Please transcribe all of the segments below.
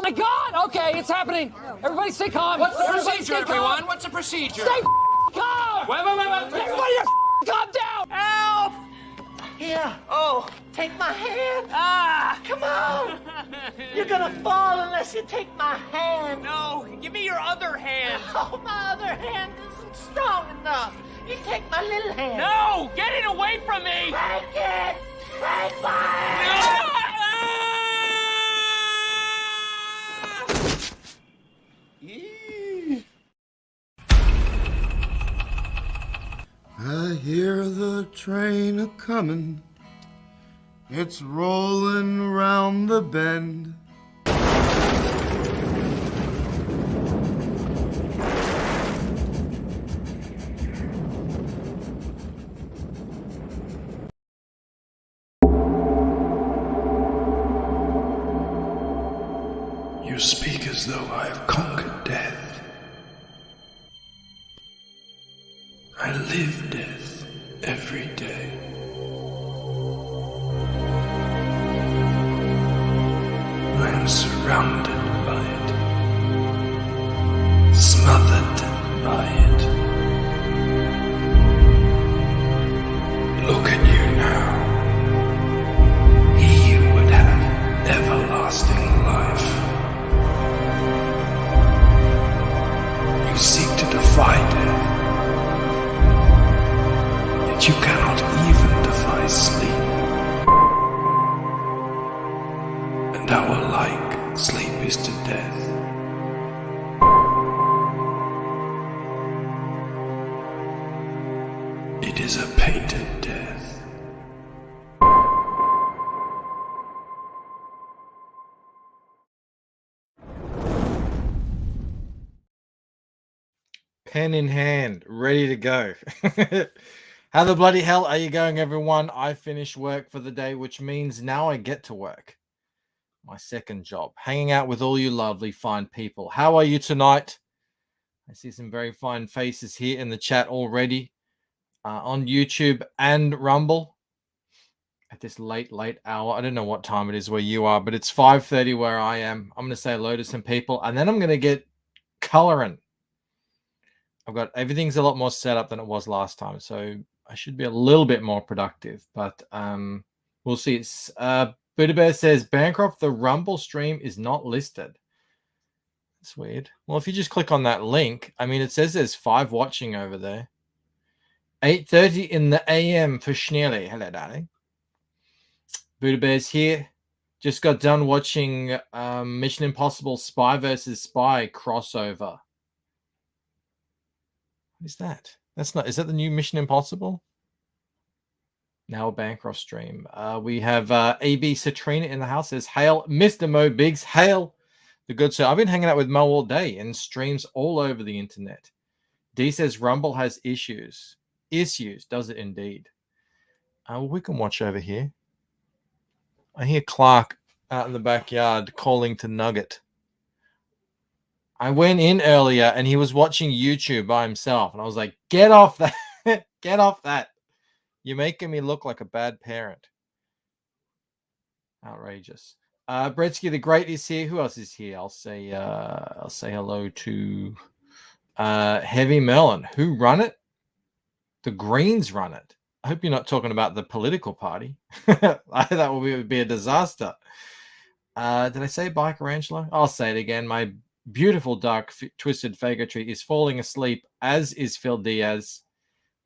my God! Okay, it's happening. Everybody stay calm. What's the Everybody procedure, stay everyone? calm. What's the procedure? Stay calm! Wait. Everybody just calm down! Help! Here. Oh. Take my hand. Ah! Come on. You're gonna fall unless you take my hand. No, give me your other hand. Oh, my other hand isn't strong enough. You take my little hand. No! Get it away from me! Take it. Take my hand. I hear the train a-comin', it's rollin' round the bend. You speak as though I have conquered death. I live death every day. I am surrounded by it, smothered by it. Look at you now. He would have everlasting life. You seek to defy death. You cannot even defy sleep. And our like sleep is to death. It is a painted death. Pen in hand, ready to go. How the bloody hell are you going, everyone? I finished work for the day, which means now I get to work. My second job, hanging out with all you lovely, fine people. How are you tonight? I see some very fine faces here in the chat already on YouTube and Rumble at this late hour. I don't know what time it is where you are, but it's 5:30 where I am. I'm going to say hello to some people, and then I'm going to get Colur'n. I've got everything's a lot more set up than it was last time, so I should be a little bit more productive, but we'll see. It's Buddha Bear says Bancroft, the Rumble stream is not listed. That's weird. Well, if you just click on that link, I mean, it says there's 5 watching over there. 8:30 in the AM for Schneerly. Hello, darling. Buddha Bear's here. Just got done watching Mission Impossible Spy versus Spy crossover. What is that? That's not. Is that the new Mission Impossible? Now a Bancroft stream. We have AB Citrina in the house. Says, hail, Mr. Mo Biggs. Hail, the good sir. I've been hanging out with Mo all day and streams all over the internet. D says Rumble has issues. Issues, does it indeed? Well, we can watch over here. I hear Clark out in the backyard calling to Nugget. I went in earlier and he was watching YouTube by himself. And I was like, get off that. Get off that. You're making me look like a bad parent. Outrageous. Bretsky the Great is here. Who else is here? I'll say hello to Heavy Melon. Who run it? The Greens run it. I hope you're not talking about the political party. That would be a disaster. Did I say Biker Angelo? I'll say it again. My beautiful dark twisted faggotry is falling asleep, as is Phil Diaz.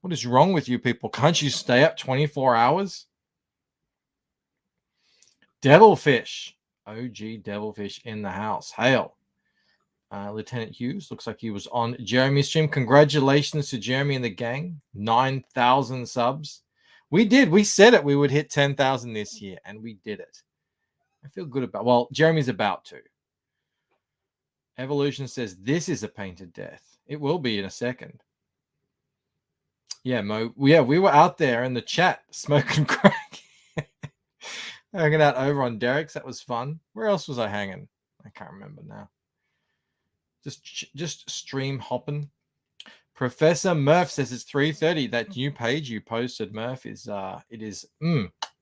What is wrong with you people? Can't you stay up 24 hours? Devilfish. OG Devilfish in the house. Hail. Lieutenant Hughes. Looks like he was on Jeremy's stream. Congratulations to Jeremy and the gang. 9,000 subs. We did. We said it. We would hit 10,000 this year, and we did it. I feel good about. Well, Jeremy's about to. Evolution says this is a painted death. It will be in a second. Yeah, Mo. Yeah, we were out there in the chat smoking crack, hanging out over on Derek's. That was fun. Where else was I hanging? I can't remember now. Just stream hopping. Professor Murph says it's 3:30. That new page you posted, Murph, is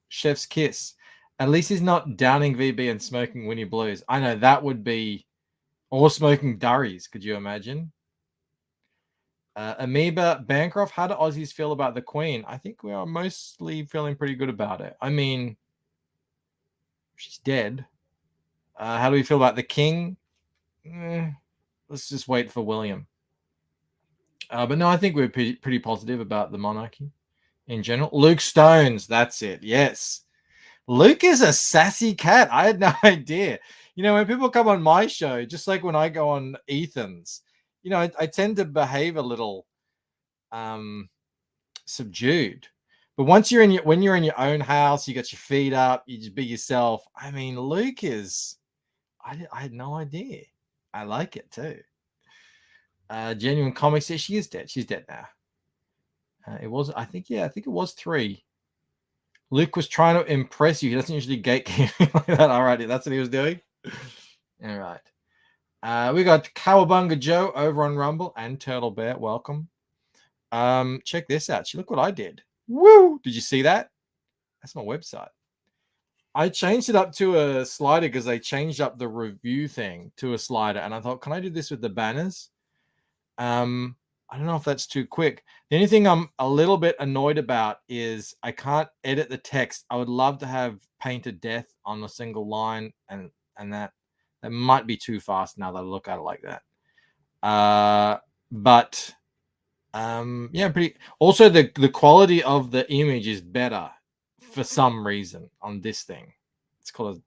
chef's kiss. At least he's not downing VB and smoking Winnie Blues. I know that would be, or smoking Durries. Could you imagine? Amoeba Bancroft, how do Aussies feel about the Queen? I think we are mostly feeling pretty good about it. I mean, she's dead. How do we feel about the King? Let's just wait for William. But no, I think we're pretty positive about the monarchy in general. Luke Stones, that's it. Yes. Luke is a sassy cat. I had no idea. You know, when people come on my show, just like when I go on Ethan's, you know, I tend to behave a little subdued. But once when you're in your own house, you got your feet up, you just be yourself. I mean, Luke is, I had no idea. I like it too. Genuine Comics says she is dead. She's dead now. I think it was 3. Luke was trying to impress you. He doesn't usually gatekeep like that. All right, that's what he was doing. All right. We got Cowabunga Joe over on Rumble and Turtle Bear. Welcome. Check this out. Look what I did. Woo! Did you see that? That's my website. I changed it up to a slider because they changed up the review thing to a slider. And I thought, can I do this with the banners? I don't know if that's too quick. The only thing I'm a little bit annoyed about is I can't edit the text. I would love to have painted death on a single line, and that might be too fast now that I look at it like that. But yeah, pretty. Also, the quality of the image is better for some reason on this thing. It's called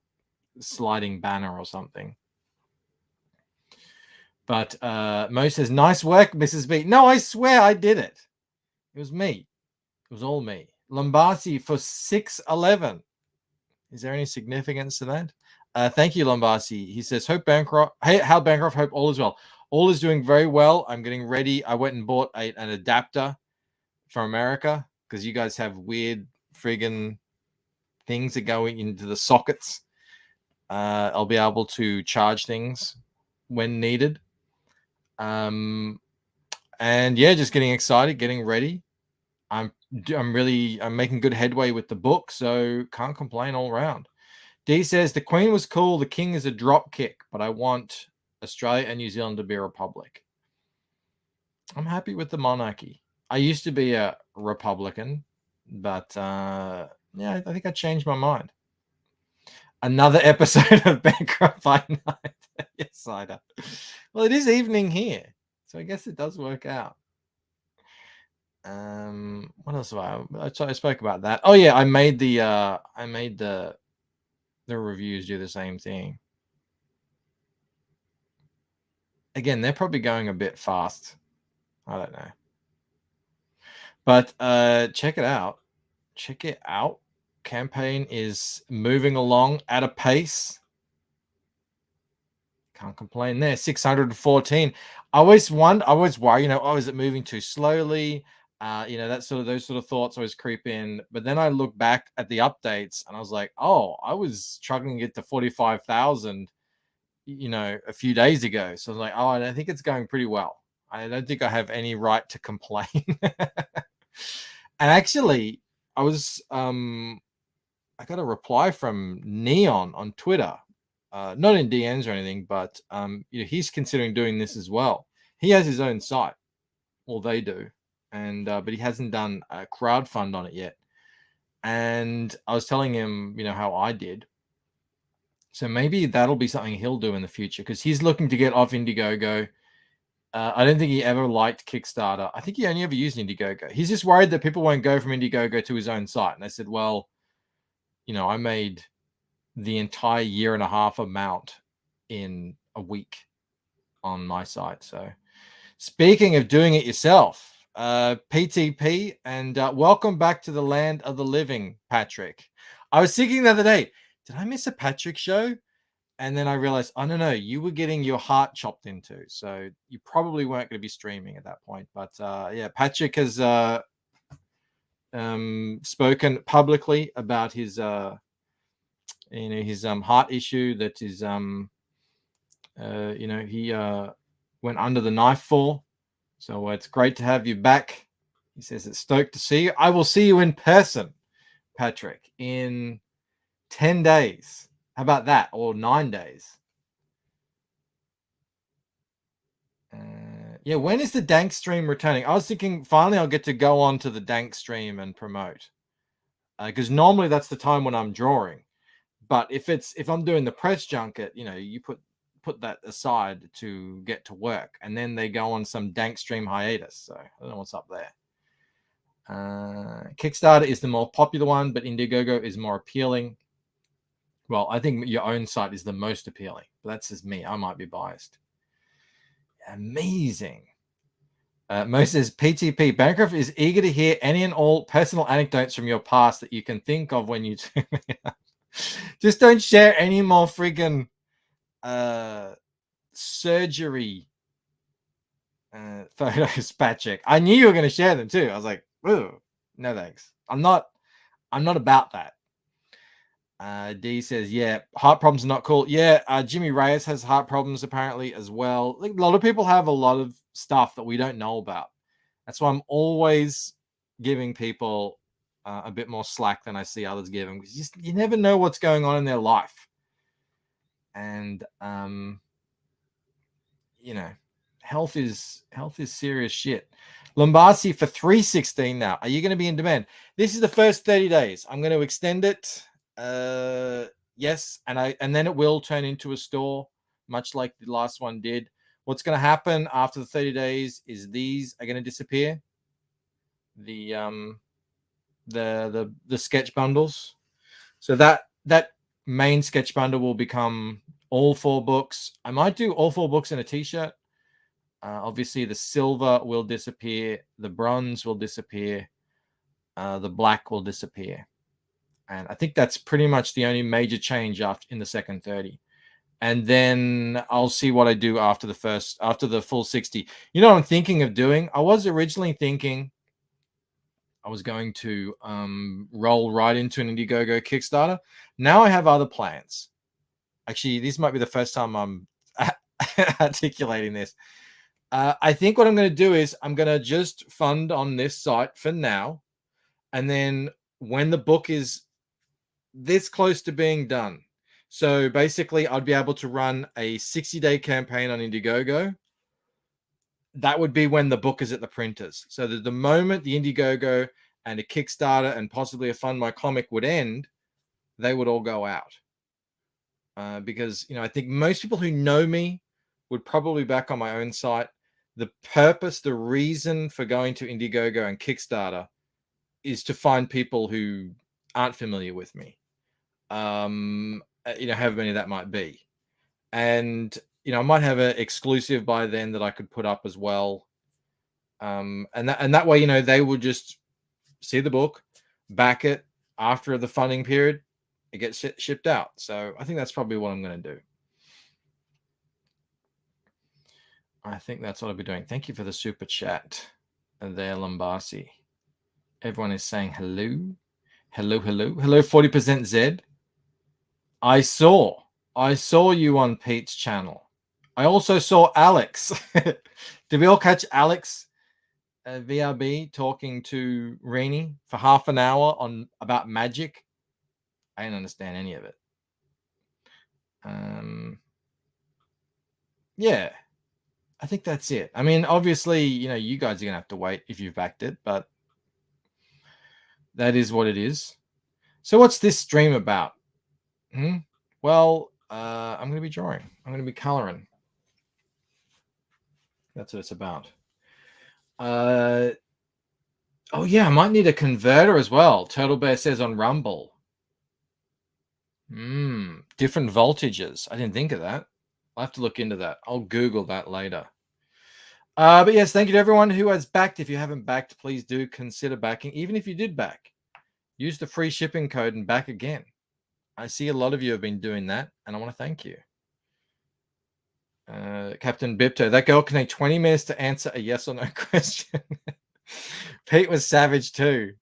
a sliding banner or something. But Mo says, nice work, Mrs. B. No, I swear I did it. It was me. It was all me. Lombasi for 611. Is there any significance to that? Thank you, Lombasi. He says, hope Bancroft, hey, Hal Bancroft, hope all is well. All is doing very well. I'm getting ready. I went and bought an adapter from America because you guys have weird friggin' things that go into the sockets. I'll be able to charge things when needed. And yeah, just getting excited, getting ready. I'm making good headway with the book, so can't complain all around. D says the Queen was cool, the King is a drop kick, but I want Australia and New Zealand to be a republic. I'm happy with the monarchy. I used to be a Republican, but yeah, I think I changed my mind. Another episode of Bankrupt by Night. Yes, Cider. Well, it is evening here, so I guess it does work out. What else have I spoke about that. Oh yeah, I made the reviews do the same thing. Again, they're probably going a bit fast. I don't know. But check it out. Check it out. Campaign is moving along at a pace. Can't complain there. 614. I always worry, you know, oh, is it moving too slowly? You know, those sort of thoughts always creep in. But then I look back at the updates and I was like, oh, I was struggling to get to 45,000, you know, a few days ago. So I was like, oh, I think it's going pretty well. I don't think I have any right to complain. And actually, I was I got a reply from Neon on Twitter. Not in DMs or anything, but you know, he's considering doing this as well. He has his own site, well, they do, and but he hasn't done a crowdfund on it yet. And I was telling him, you know, how I did. So maybe that'll be something he'll do in the future because he's looking to get off Indiegogo. I don't think he ever liked Kickstarter. I think he only ever used Indiegogo. He's just worried that people won't go from Indiegogo to his own site. And I said, well, you know, I made the entire year and a half amount in a week on my site. So speaking of doing it yourself, PTP, and welcome back to the land of the living, Patrick. I was thinking the other day, did I miss a Patrick show? And then I realized, oh, no, you were getting your heart chopped into. So you probably weren't going to be streaming at that point. But yeah, Patrick has spoken publicly about his you know, his heart issue that is you know, he went under the knife for. So it's great to have you back. He says it's stoked to see you. I will see you in person, Patrick, in 10 days. How about that? Or 9 days. Yeah, when is the Dank stream returning? I was thinking finally I'll get to go on to the Dank stream and promote. Because normally that's the time when I'm drawing. But if I'm doing the press junket, you know, you put that aside to get to work, and then they go on some Dank stream hiatus. So I don't know what's up there. Kickstarter is the more popular one, but Indiegogo is more appealing. Well, I think your own site is the most appealing, but that's just me. I might be biased. Amazing. Mo says, PTP, Bancroft is eager to hear any and all personal anecdotes from your past that you can think of when you do it. Just don't share any more friggin' surgery photos, Patrick. I knew you were going to share them too. I was like, ooh, no thanks. I'm not about that. D says, yeah, heart problems are not cool. Yeah, Jimmy Reyes has heart problems apparently as well. Like, a lot of people have a lot of stuff that we don't know about. That's why I'm always giving people a bit more slack than I see others giving. Because you never know what's going on in their life. And, you know, health is serious shit. Lombardi for 316 now. Are you going to be in demand? This is the first 30 days. I'm going to extend it. Yes, and then it will turn into a store, much like the last one did. What's going to happen after the 30 days is these are going to disappear. The sketch bundles. So that main sketch bundle will become all 4 books. I might do all 4 books in a t-shirt. Obviously, the silver will disappear. The bronze will disappear. The black will disappear. And I think that's pretty much the only major change in the second 30. And then I'll see what I do after the full 60. You know what I'm thinking of doing? I was originally thinking I was going to roll right into an Indiegogo Kickstarter. Now I have other plans. Actually, this might be the first time I'm articulating this. I think what I'm going to do is I'm going to just fund on this site for now. And then when the book is this close to being done, so basically I'd be able to run a 60-day campaign on Indiegogo. That would be when the book is at the printers. So that the moment the Indiegogo and a Kickstarter and possibly a Fund My Comic would end, they would all go out. Because, you know, I think most people who know me would probably back on my own site. The purpose, the reason for going to Indiegogo and Kickstarter is to find people who aren't familiar with me. You know, however many that might be. And, you know, I might have an exclusive by then that I could put up as well. And that way, you know, they would just see the book, back it after the funding period, it gets shipped out. So I think that's probably what I'm going to do. I think that's what I'll be doing. Thank you for the super chat there, Lombardi. Everyone is saying hello. Hello, hello. Hello, 40% Z. I saw you on Pete's channel. I also saw Alex. Did we all catch Alex VRB talking to Rini for half an hour about magic? I didn't understand any of it. Yeah, I think that's it. I mean, obviously, you know, you guys are gonna have to wait if you've backed it, but that is what it is. So what's this stream about? Well, I'm going to be drawing. I'm going to be coloring. That's what it's about. Oh, yeah, I might need a converter as well. Turtle Bear says on Rumble. Different voltages. I didn't think of that. I'll have to look into that. I'll Google that later. But yes, thank you to everyone who has backed. If you haven't backed, please do consider backing. Even if you did back, use the free shipping code and back again. I see a lot of you have been doing that, and I want to thank you. Captain Bipto, that girl can take 20 minutes to answer a yes or no question. Pete was savage too.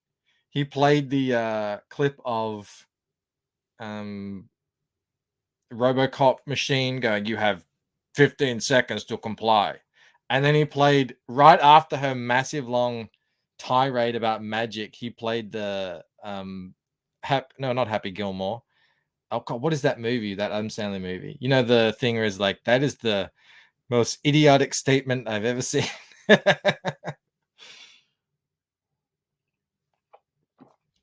He played the clip of RoboCop machine going, you have 15 seconds to comply. And then he played right after her massive long tirade about magic. He played the not Happy Gilmore. Oh God, what is that movie? That Adam Sandler movie? You know, the thing is like, that is the most idiotic statement I've ever seen.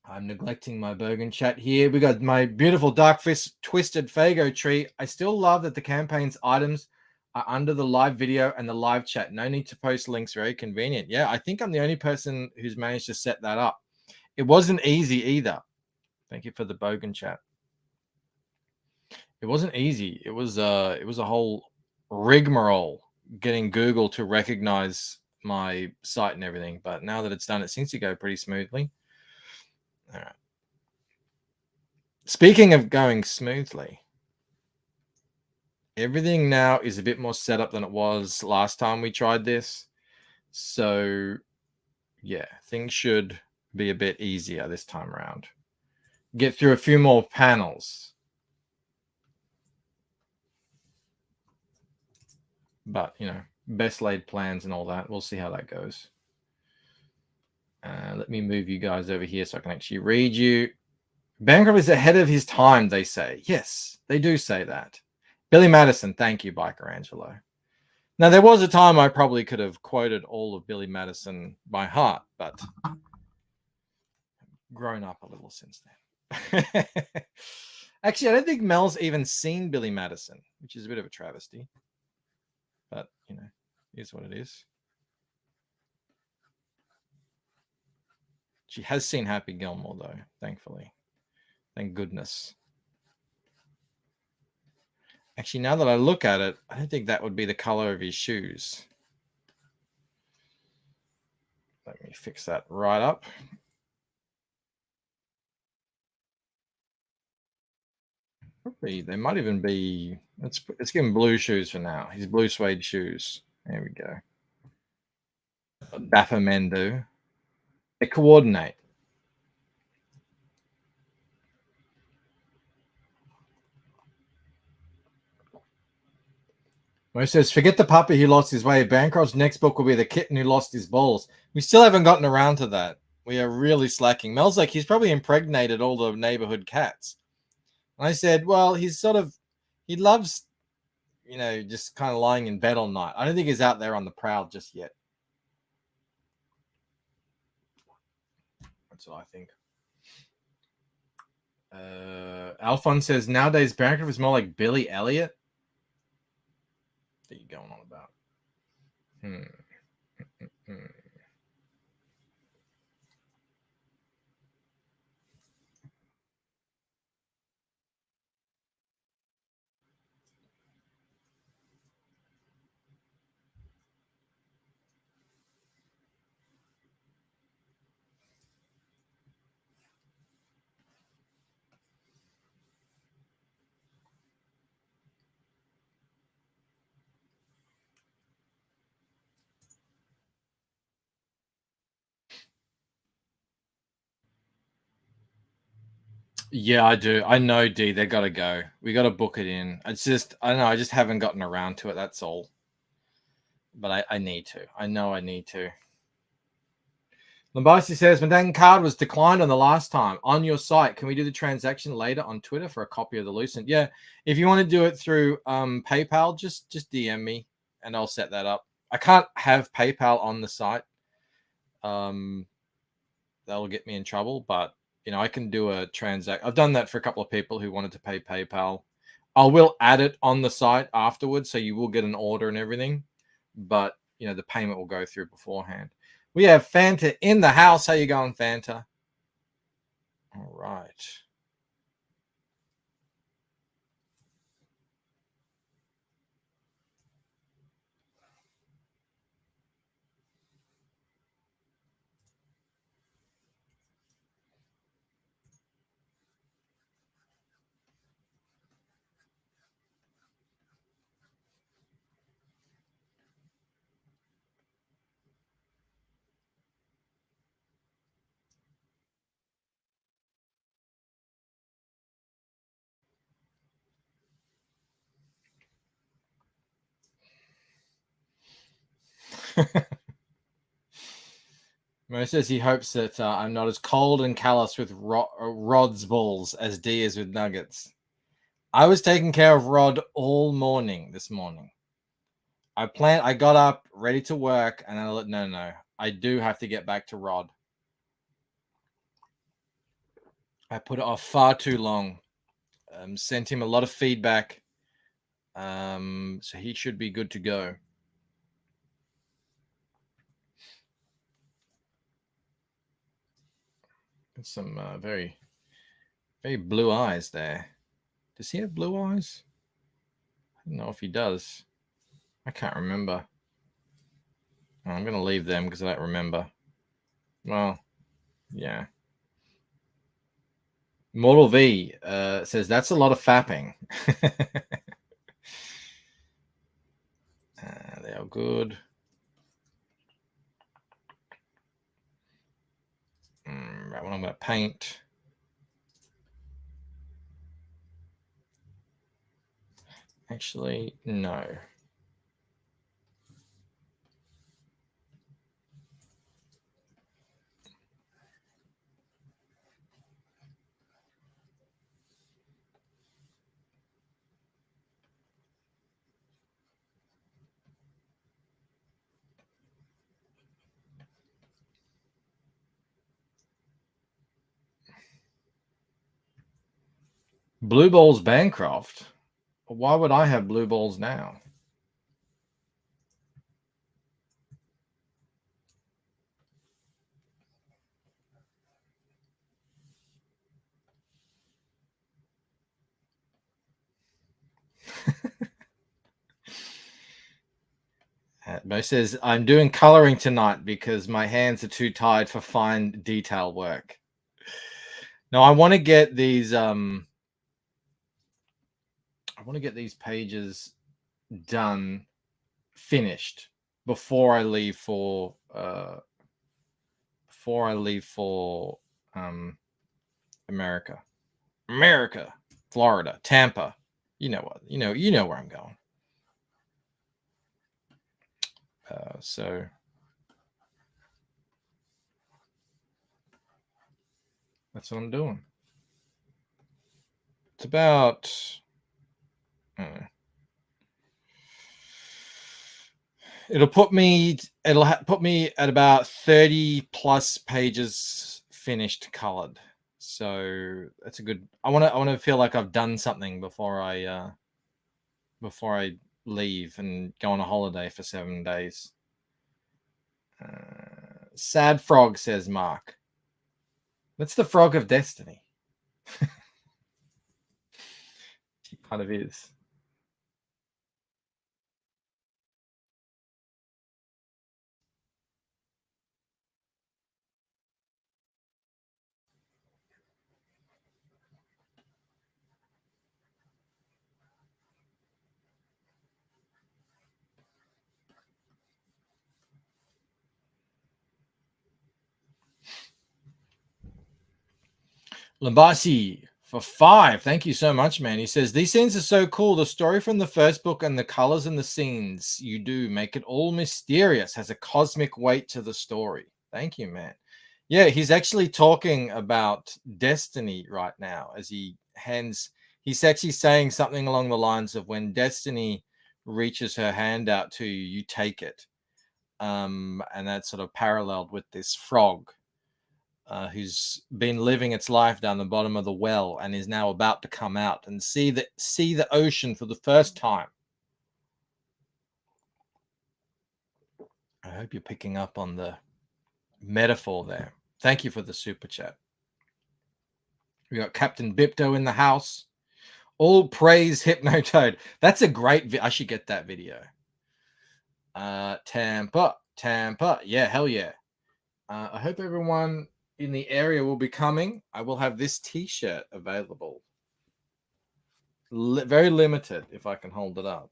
I'm neglecting my Bergen chat here. We got my beautiful Dark Fist Twisted Fago tree. I still love that the campaign's items are under the live video and the live chat. No need to post links. Very convenient. Yeah, I think I'm the only person who's managed to set that up. It wasn't easy either. Thank you for the Bogan chat. It wasn't easy. It was a whole rigmarole getting Google to recognize my site and everything. But now that it's done, it seems to go pretty smoothly. All right. Speaking of going smoothly, everything now is a bit more set up than it was last time we tried this. So yeah, things should be a bit easier this time around. Get through a few more panels. But, you know, best laid plans and all that. We'll see how that goes. Let me move you guys over here so I can actually read you. Bancroft is ahead of his time, they say. Yes, they do say that. Billy Madison, thank you, Biker Angelo. Now, there was a time I probably could have quoted all of Billy Madison by heart, but I've grown up a little since then. Actually, I don't think Mel's even seen Billy Madison, which is a bit of a travesty. But, you know, here's what it is. She has seen Happy Gilmore, though, thankfully. Thank goodness. Actually, now that I look at it, I don't think that would be the color of his shoes. Let me fix that right up. Probably, they might even be, let's give him blue shoes for now. His blue suede shoes. There we go. Dapper men do. They coordinate. Mo says, forget the puppy who lost his way. Bancroft's next book will be the kitten who lost his balls. We still haven't gotten around to that. We are really slacking. Mel's like, he's probably impregnated all the neighborhood cats. And I said, well, he's sort of, he loves, you know, just kind of lying in bed all night. I don't think he's out there on the prowl just yet. That's what I think. Alphonse says, nowadays Bancroft is more like Billy Elliot. What are you going on about? Yeah, I do. I know, D. They got to go. We got to book it in. It's just, I don't know. I just haven't gotten around to it. That's all. But I need to. I know I need to. Lombasi says, my dang card was declined on the last time. On your site, can we do the transaction later on Twitter for a copy of the Lucent? Yeah. If you want to do it through PayPal, just DM me and I'll set that up. I can't have PayPal on the site. That'll get me in trouble, but you know, I can do a transact. I've done that for a couple of people who wanted to pay PayPal. I will add it on the site afterwards, so you will get an order and everything. But you know, the payment will go through beforehand. We have Fanta in the house. How you going, Fanta? All right. Mo says he hopes that I'm not as cold and callous with Rod's balls as D is with Nuggets. I was taking care of Rod all morning this morning. I got up ready to work, and I no, I do have to get back to Rod. I put it off far too long. Sent him a lot of feedback. So he should be good to go. Some very, very blue eyes there. Does he have blue eyes? I don't know if he does. I can't remember. I'm going to leave them because I don't remember. Well, yeah. Mortal V says that's a lot of fapping. They are good. Right, what I'm going to paint. Actually, no. Blue balls Bancroft. Why would I have blue balls now? Mo says, I'm doing coloring tonight because my hands are too tired for fine detail work. No, I want to get these pages done, finished before I leave for America, Florida, Tampa. You know what? You know where I'm going. So that's what I'm doing. It's about it'll put me at about 30 plus pages finished colored. So that's a good. I want to feel like I've done something before I leave and go on a holiday for 7 days. Sad frog, says Mark. That's the frog of destiny. She kind of is. Lambasi for 5. Thank you so much, man. He says, these scenes are so cool. The story from the first book and the colors and the scenes you do make it all mysterious, has a cosmic weight to the story. Thank you, man. Yeah, he's actually talking about destiny right now as he's actually saying something along the lines of when destiny reaches her hand out to you, you take it. And that's sort of paralleled with this frog. Who's been living its life down the bottom of the well and is now about to come out and see the ocean for the first time. I hope you're picking up on the metaphor there. Thank you for the super chat. We got Captain Bipto in the house. All praise Hypnotoad. That's a great I should get that video. Tampa. Yeah, hell yeah. I hope everyone in the area will be coming. I will have this t-shirt available. Very limited, if I can hold it up.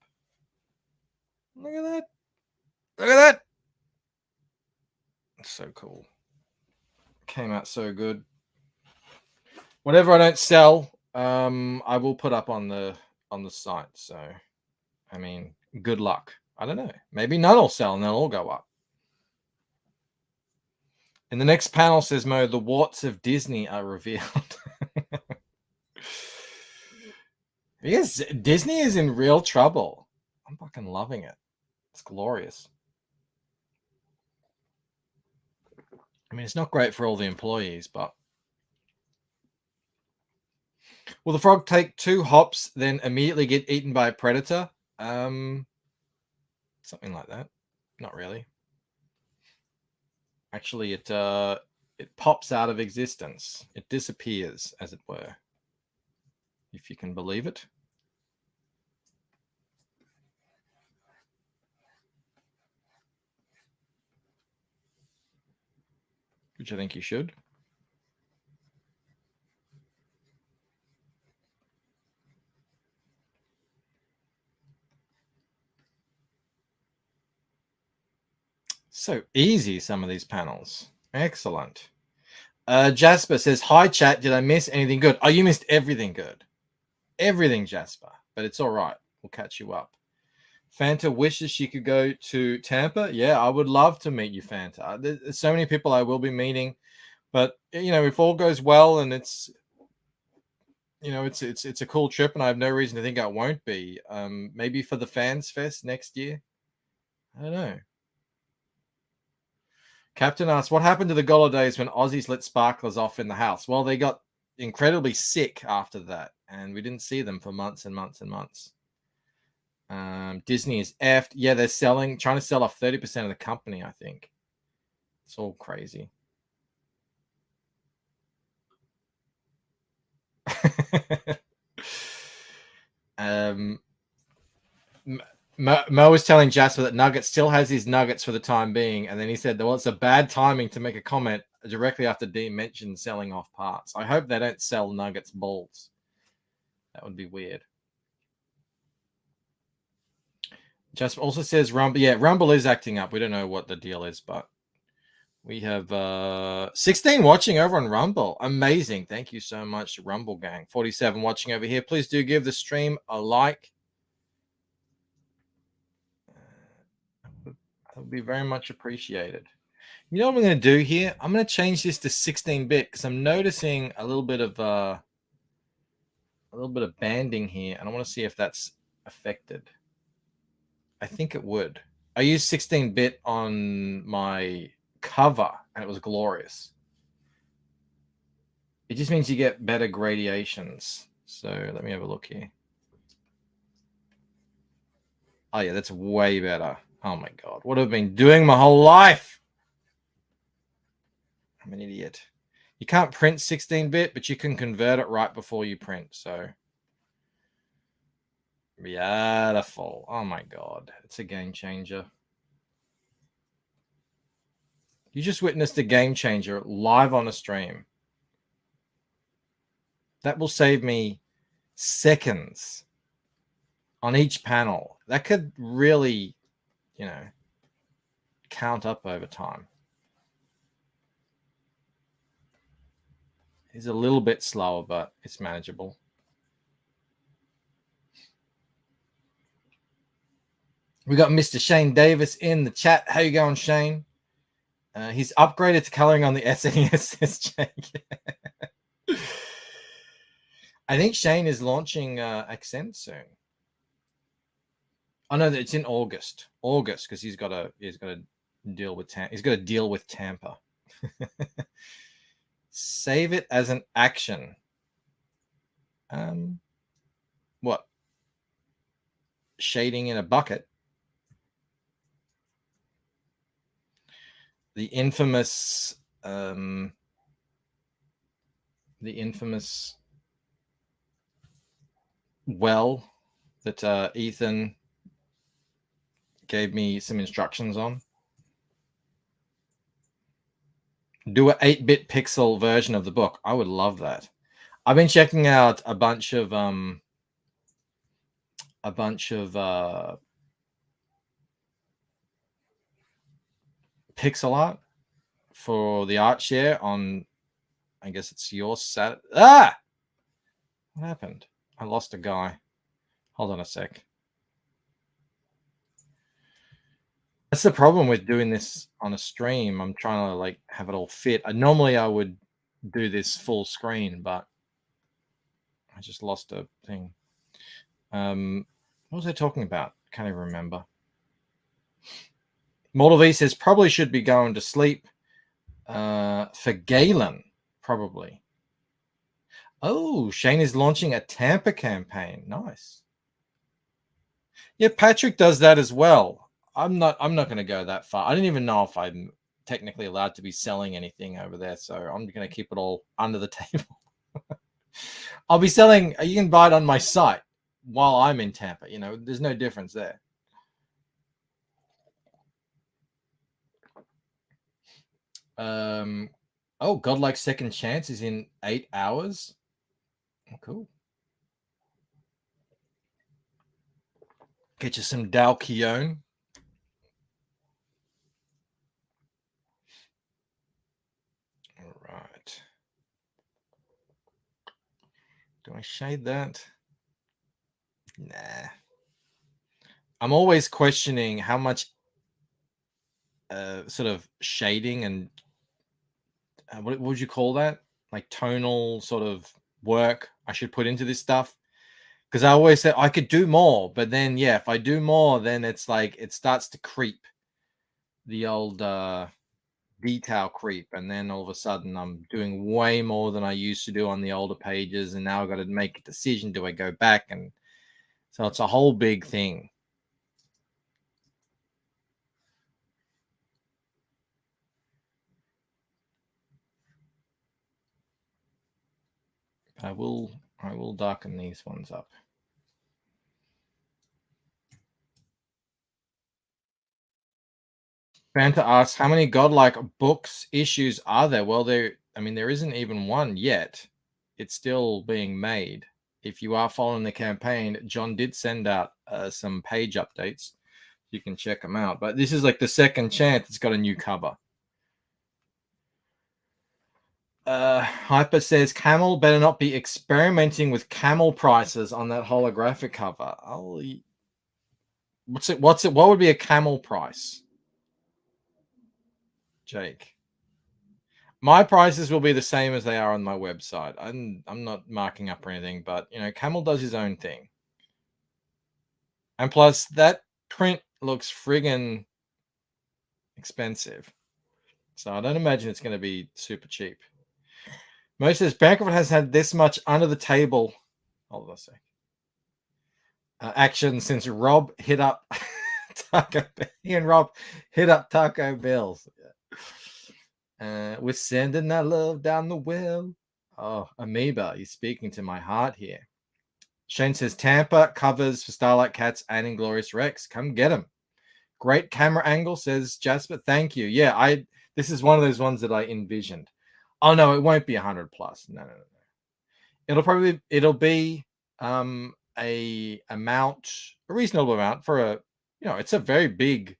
Look at that. Look at that. It's so cool. Came out so good. Whatever I don't sell, I will put up on the site. So, I mean, good luck. I don't know. Maybe none will sell and they'll all go up. In the next panel, says Mo, the warts of Disney are revealed. Yes, Disney is in real trouble. I'm fucking loving it. It's glorious. I mean, it's not great for all the employees, but will the frog take 2 hops, then immediately get eaten by a predator? Something like that. Not really. Actually, it pops out of existence. It disappears, as it were, if you can believe it. Which I think you should. So easy, some of these panels. Excellent. Jasper says, hi, chat. Did I miss anything good? Oh, you missed everything good. Everything, Jasper. But it's all right. We'll catch you up. Fanta wishes she could go to Tampa. Yeah, I would love to meet you, Fanta. There's so many people I will be meeting. But, you know, if all goes well and it's, you know, it's a cool trip and I have no reason to think I won't be. Maybe for the Fans Fest next year. I don't know. Captain asks, what happened to the Golo days when Aussies let sparklers off in the house? Well, they got incredibly sick after that, and we didn't see them for months and months and months. Disney is effed. Yeah, they're trying to sell off 30% of the company, I think. It's all crazy. Mo was telling Jasper that Nugget still has his nuggets for the time being, and then he said, well, it's a bad timing to make a comment directly after Dean mentioned selling off parts. I hope they don't sell Nuggets balls. That would be weird. Jasper also says Rumble. Yeah, Rumble is acting up. We don't know what the deal is, but we have 16 watching over on Rumble. Amazing. Thank you so much, Rumble gang. 47 watching over here. Please do give the stream a like. That would be very much appreciated. You know what I'm going to do here? I'm going to change this to 16-bit because I'm noticing a little bit of banding here, and I want to see if that's affected. I think it would. I used 16-bit on my cover, and it was glorious. It just means you get better gradations. So let me have a look here. Oh, yeah, that's way better. Oh, my God. What have I been doing my whole life? I'm an idiot. You can't print 16-bit, but you can convert it right before you print. So beautiful. Oh, my God. It's a game changer. You just witnessed a game changer live on a stream. That will save me seconds on each panel. That could really, you know, count up over time. It's a little bit slower, but it's manageable. We got Mr. Shane Davis in the chat. How you going, Shane? He's upgraded to coloring on the SNES, says Jake. I think Shane is launching Accent soon. Oh no, it's in August. Because he's got to deal with Tampa. Save it as an action. What? Shading in a bucket. The infamous well that Ethan gave me some instructions on. Do an 8-bit pixel version of the book. I would love that. I've been checking out a bunch of pixel art for the art share on, I guess it's your Sat. Ah! What happened? I lost a guy. Hold on a sec. That's the problem with doing this on a stream. I'm trying to like have it all fit. Normally I would do this full screen, but I just lost a thing. What was I talking about? Can't even remember. Mortal V says probably should be going to sleep. For Galen, probably. Oh, Shane is launching a Tampa campaign. Nice. Yeah, Patrick does that as well. I'm not going to go that far. I don't even know if I'm technically allowed to be selling anything over there, so I'm going to keep it all under the table. I'll be selling. You can buy it on my site while I'm in Tampa. You know, there's no difference there. Oh, Godlike Second Chance is in 8 hours. Oh, cool. Get you some Dalkion. All right. Do I shade that? Nah. I'm always questioning how much sort of shading and what would you call that? Like tonal sort of work I should put into this stuff. Because I always say I could do more, but then yeah, if I do more, then it's like it starts to creep, the old detail creep, and then all of a sudden I'm doing way more than I used to do on the older pages, and now I've got to make a decision: do I go back? And so it's a whole big thing. I will darken these ones up. Fanta asks, how many godlike books issues are there? Well, there isn't even one yet. It's still being made. If you are following the campaign, John did send out some page updates. You can check them out. But this is like the second chance it's got a new cover. Hyper says, Camel better not be experimenting with camel prices on that holographic cover. What would be a camel price? Jake. My prices will be the same as they are on my website. I'm not marking up or anything, but you know, Camel does his own thing. And plus, that print looks friggin' expensive. So I don't imagine it's going to be super cheap. Mo says, Bancroft has had this much under the table. Hold on a sec. Action since Rob hit up Taco Bell. He and Rob hit up Taco Bell's. We're sending that love down the well. Oh, Amoeba, you're speaking to my heart here. Shane says, Tampa covers for Starlight Cats and Inglorious Rex. Come get them. Great camera angle, says Jasper. Thank you. Yeah, this is one of those ones that I envisioned. Oh, no, it won't be 100 plus. No. It'll be a reasonable amount for it's a very big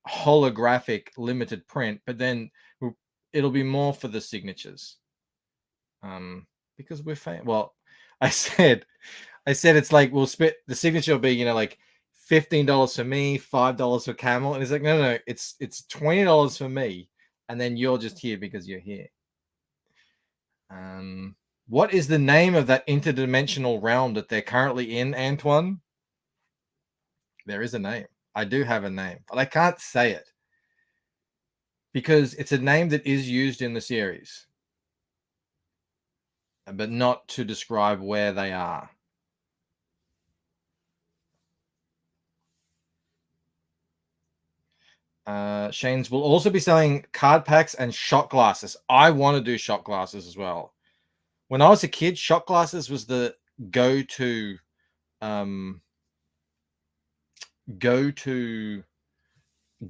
holographic limited print, but then it'll be more for the signatures. Because we're well, I said it's like we'll split the signature will be, like $15 for me, $5 for Camel. And it's like, no, it's $20 for me, and then you're just here because you're here. What is the name of that interdimensional realm that they're currently in, Antoine? There is a name. I do have a name, but I can't say it because it's a name that is used in the series, but not to describe where they are. Shane's will also be selling card packs and shot glasses. I want to do shot glasses as well. When I was a kid, shot glasses was the go-to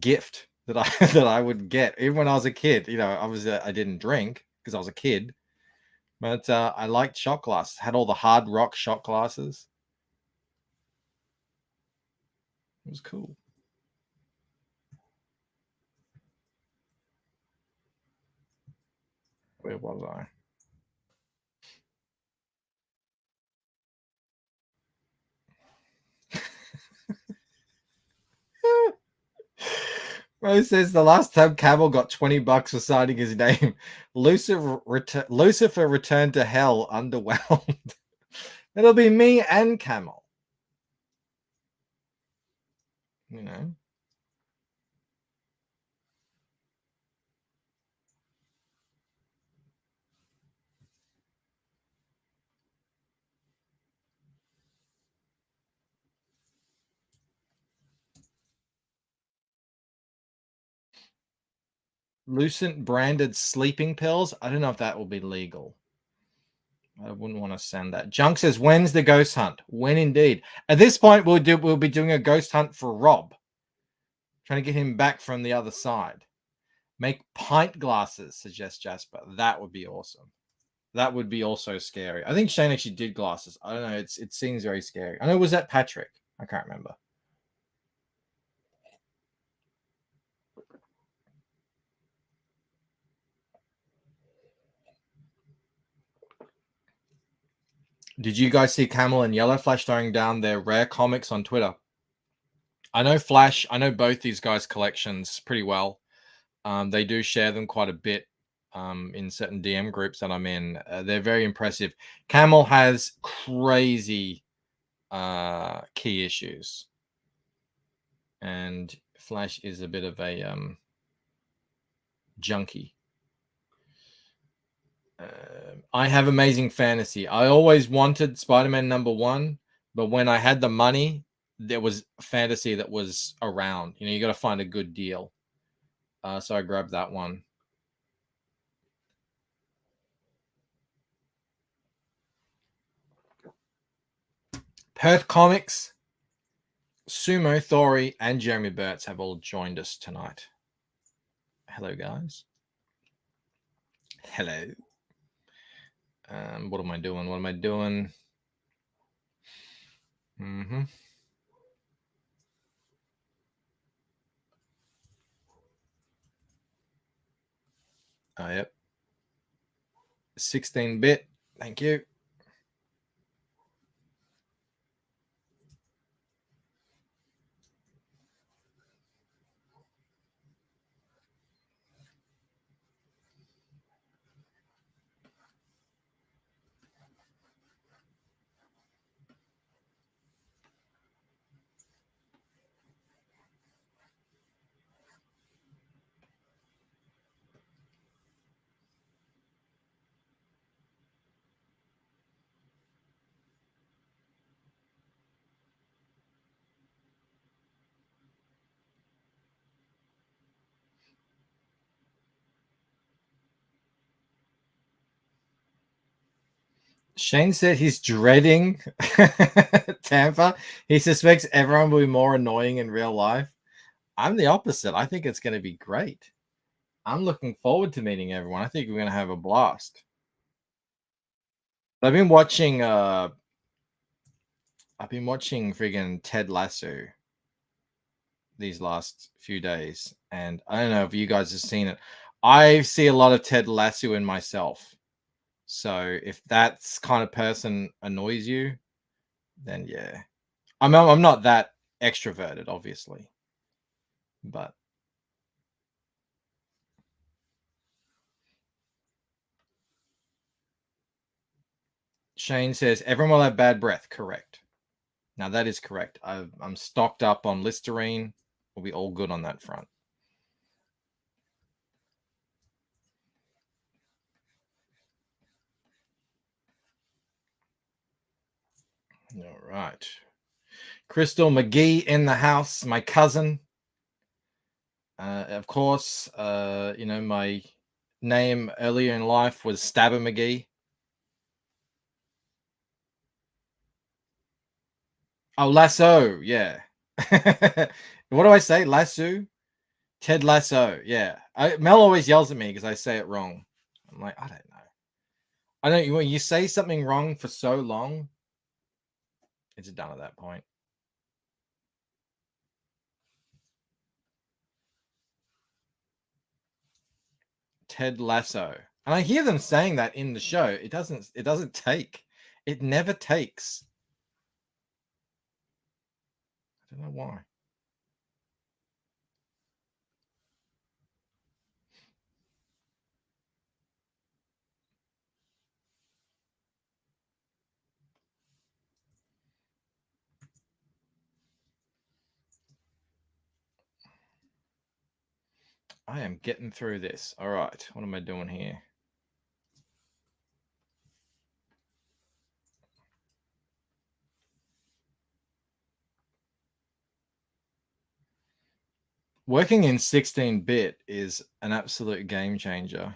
gift that I would get. Even when I was a kid, I didn't drink because I was a kid, but I liked shot glasses. Had all the hard rock shot glasses. It was cool. Where was I? Rose says the last time Camel got $20 for signing his name, Lucifer returned to hell underwhelmed. It'll be me and Camel. you know. Lucent branded sleeping pills. I don't know if that will be legal. I wouldn't want to send that. Junk says, "When's the ghost hunt?" When indeed? At this point, we'll be doing a ghost hunt for Rob, trying to get him back from the other side. Make pint glasses, suggests Jasper. That would be awesome. That would be also scary. I think Shane actually did glasses. I don't know. It seems very scary. I know. Was that Patrick? I can't remember. Did you guys see Camel and Yellow Flash throwing down their rare comics on Twitter? I know Flash. I know both these guys' collections pretty well. They do share them quite a bit in certain DM groups that I'm in. They're very impressive. Camel has crazy key issues, and Flash is a bit of a junkie. I have Amazing Fantasy. I always wanted Spider-Man #1, but when I had the money, there was fantasy that was around. You know, you got to find a good deal. So I grabbed that one. Perth Comics, Sumo, Thori, and Jeremy Burtz have all joined us tonight. Hello, guys. Hello. What am I doing? What am I doing? Mm-hmm. Oh, yep. 16-bit. Thank you. Shane said he's dreading Tampa. He suspects everyone will be more annoying in real life. I'm the opposite. I think it's going to be great. I'm looking forward to meeting everyone. I think we're going to have a blast. I've been watching friggin' Ted Lasso these last few days, and I don't know if you guys have seen it. I see a lot of Ted Lasso in myself. So if that kind of person annoys you, then yeah. I'm not that extroverted, obviously, but Shane says everyone will have bad breath. Correct. Now that is correct. I'm stocked up on Listerine. We'll be all good on that front. All right. Crystal McGee in the house, my cousin. Of course, you know, my name earlier in life was Stabber McGee. Oh, Lasso, yeah. What do I say? Lasso? Ted Lasso, yeah. Mel always yells at me because I say it wrong. I'm like, I don't know. I don't. When you say something wrong for so long, it's done at that point. Ted Lasso, and I hear them saying that in the show. It doesn't take. It never takes. I don't know why. I am getting through this. All right. What am I doing here? Working in 16-bit is an absolute game changer.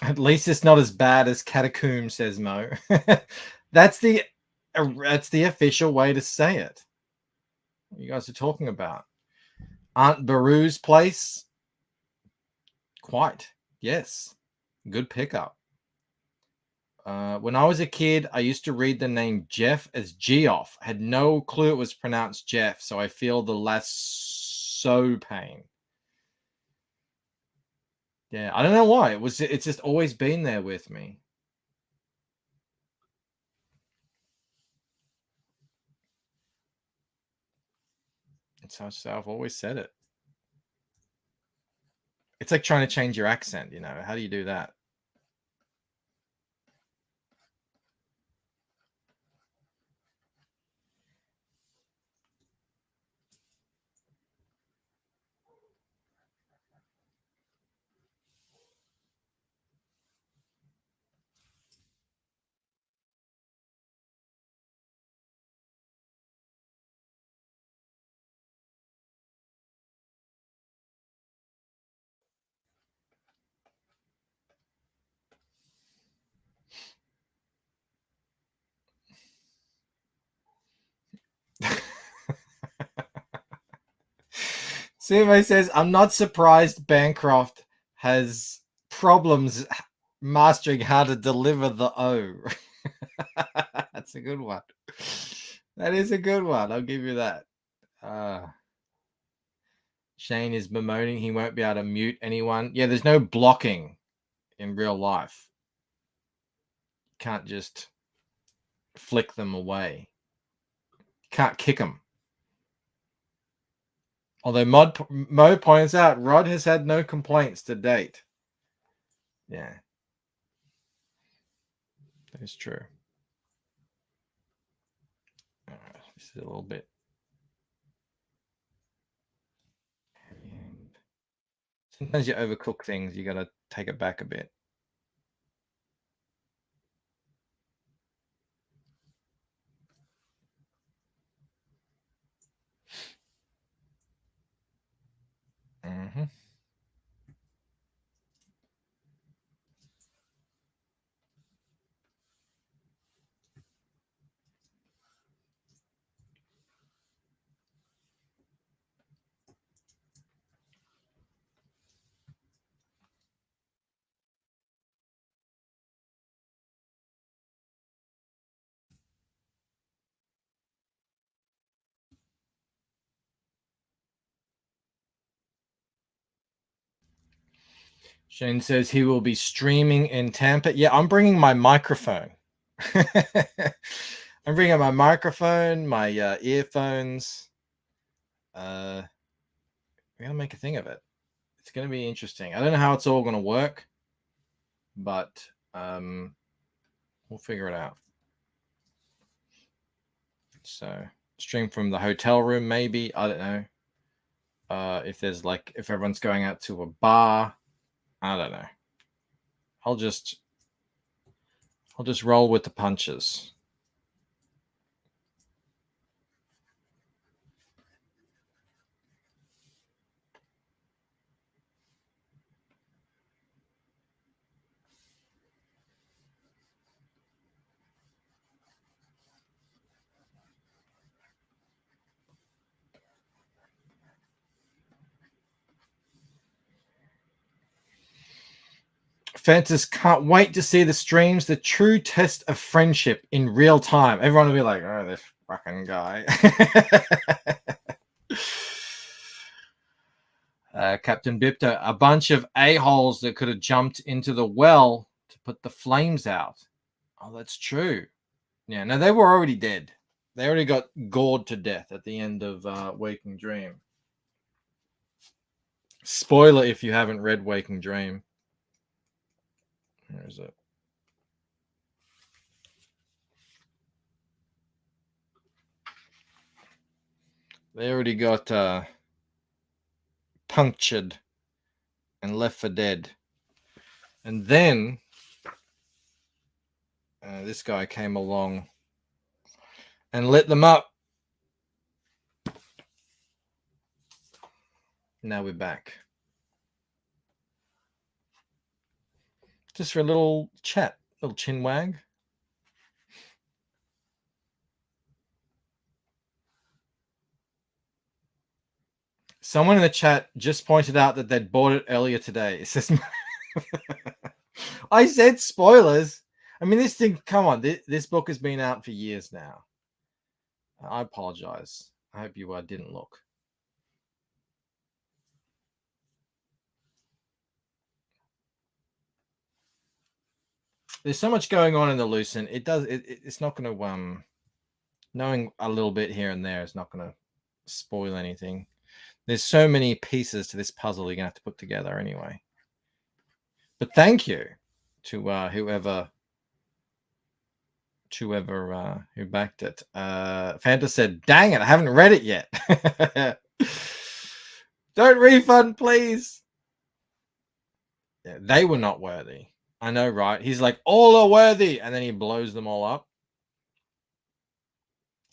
At least it's not as bad as Catacomb, says Mo. That's the official way to say it. What you guys are talking about? Aunt Baru's place? Quite. Yes. Good pickup. When I was a kid, I used to read the name Jeff as Geoff. Had no clue it was pronounced Jeff, so I feel the lasso pain. Yeah, I don't know why. It's just always been there with me. It's how I've always said it. It's like trying to change your accent, you know. How do you do that? Sumo says, I'm not surprised Bancroft has problems mastering how to deliver the O. That's a good one. That is a good one. I'll give you that. Shane is bemoaning he won't be able to mute anyone. Yeah, there's no blocking in real life. You can't just flick them away. You can't kick them. Although Mo points out, Rod has had no complaints to date. Yeah. That is true. This is a little bit. Sometimes you overcook things. You got to take it back a bit. Mm-hmm. Shane says he will be streaming in Tampa. Yeah, I'm bringing my microphone. I'm bringing my microphone, my earphones. We're going to make a thing of it. It's going to be interesting. I don't know how it's all going to work, but we'll figure it out. So stream from the hotel room, maybe. I don't know. If everyone's going out to a bar, I don't know. I'll just roll with the punches. Fantas can't wait to see the streams, the true test of friendship in real time. Everyone will be like, oh, this fucking guy. Captain Bipto, a bunch of a-holes that could have jumped into the well to put the flames out. Oh, that's true. Yeah, no, they were already dead. They already got gored to death at the end of Waking Dream. Spoiler if you haven't read Waking Dream. Where is it? They already got punctured and left for dead. And then this guy came along and lit them up. Now we're back. Just for a little chat, little chin wag. Someone in the chat just pointed out that they'd bought it earlier today. It says, I said spoilers. I mean, this thing, come on. This book has been out for years now. I apologize. I hope you didn't look. There's so much going on in the Lucent. It's not going to, knowing a little bit here and there is not going to spoil anything. There's so many pieces to this puzzle you're going to have to put together anyway. But thank you to whoever who backed it. Fanta said, dang it, I haven't read it yet. Don't refund, please. Yeah, they were not worthy. I know, right? He's like, all are worthy. And then he blows them all up.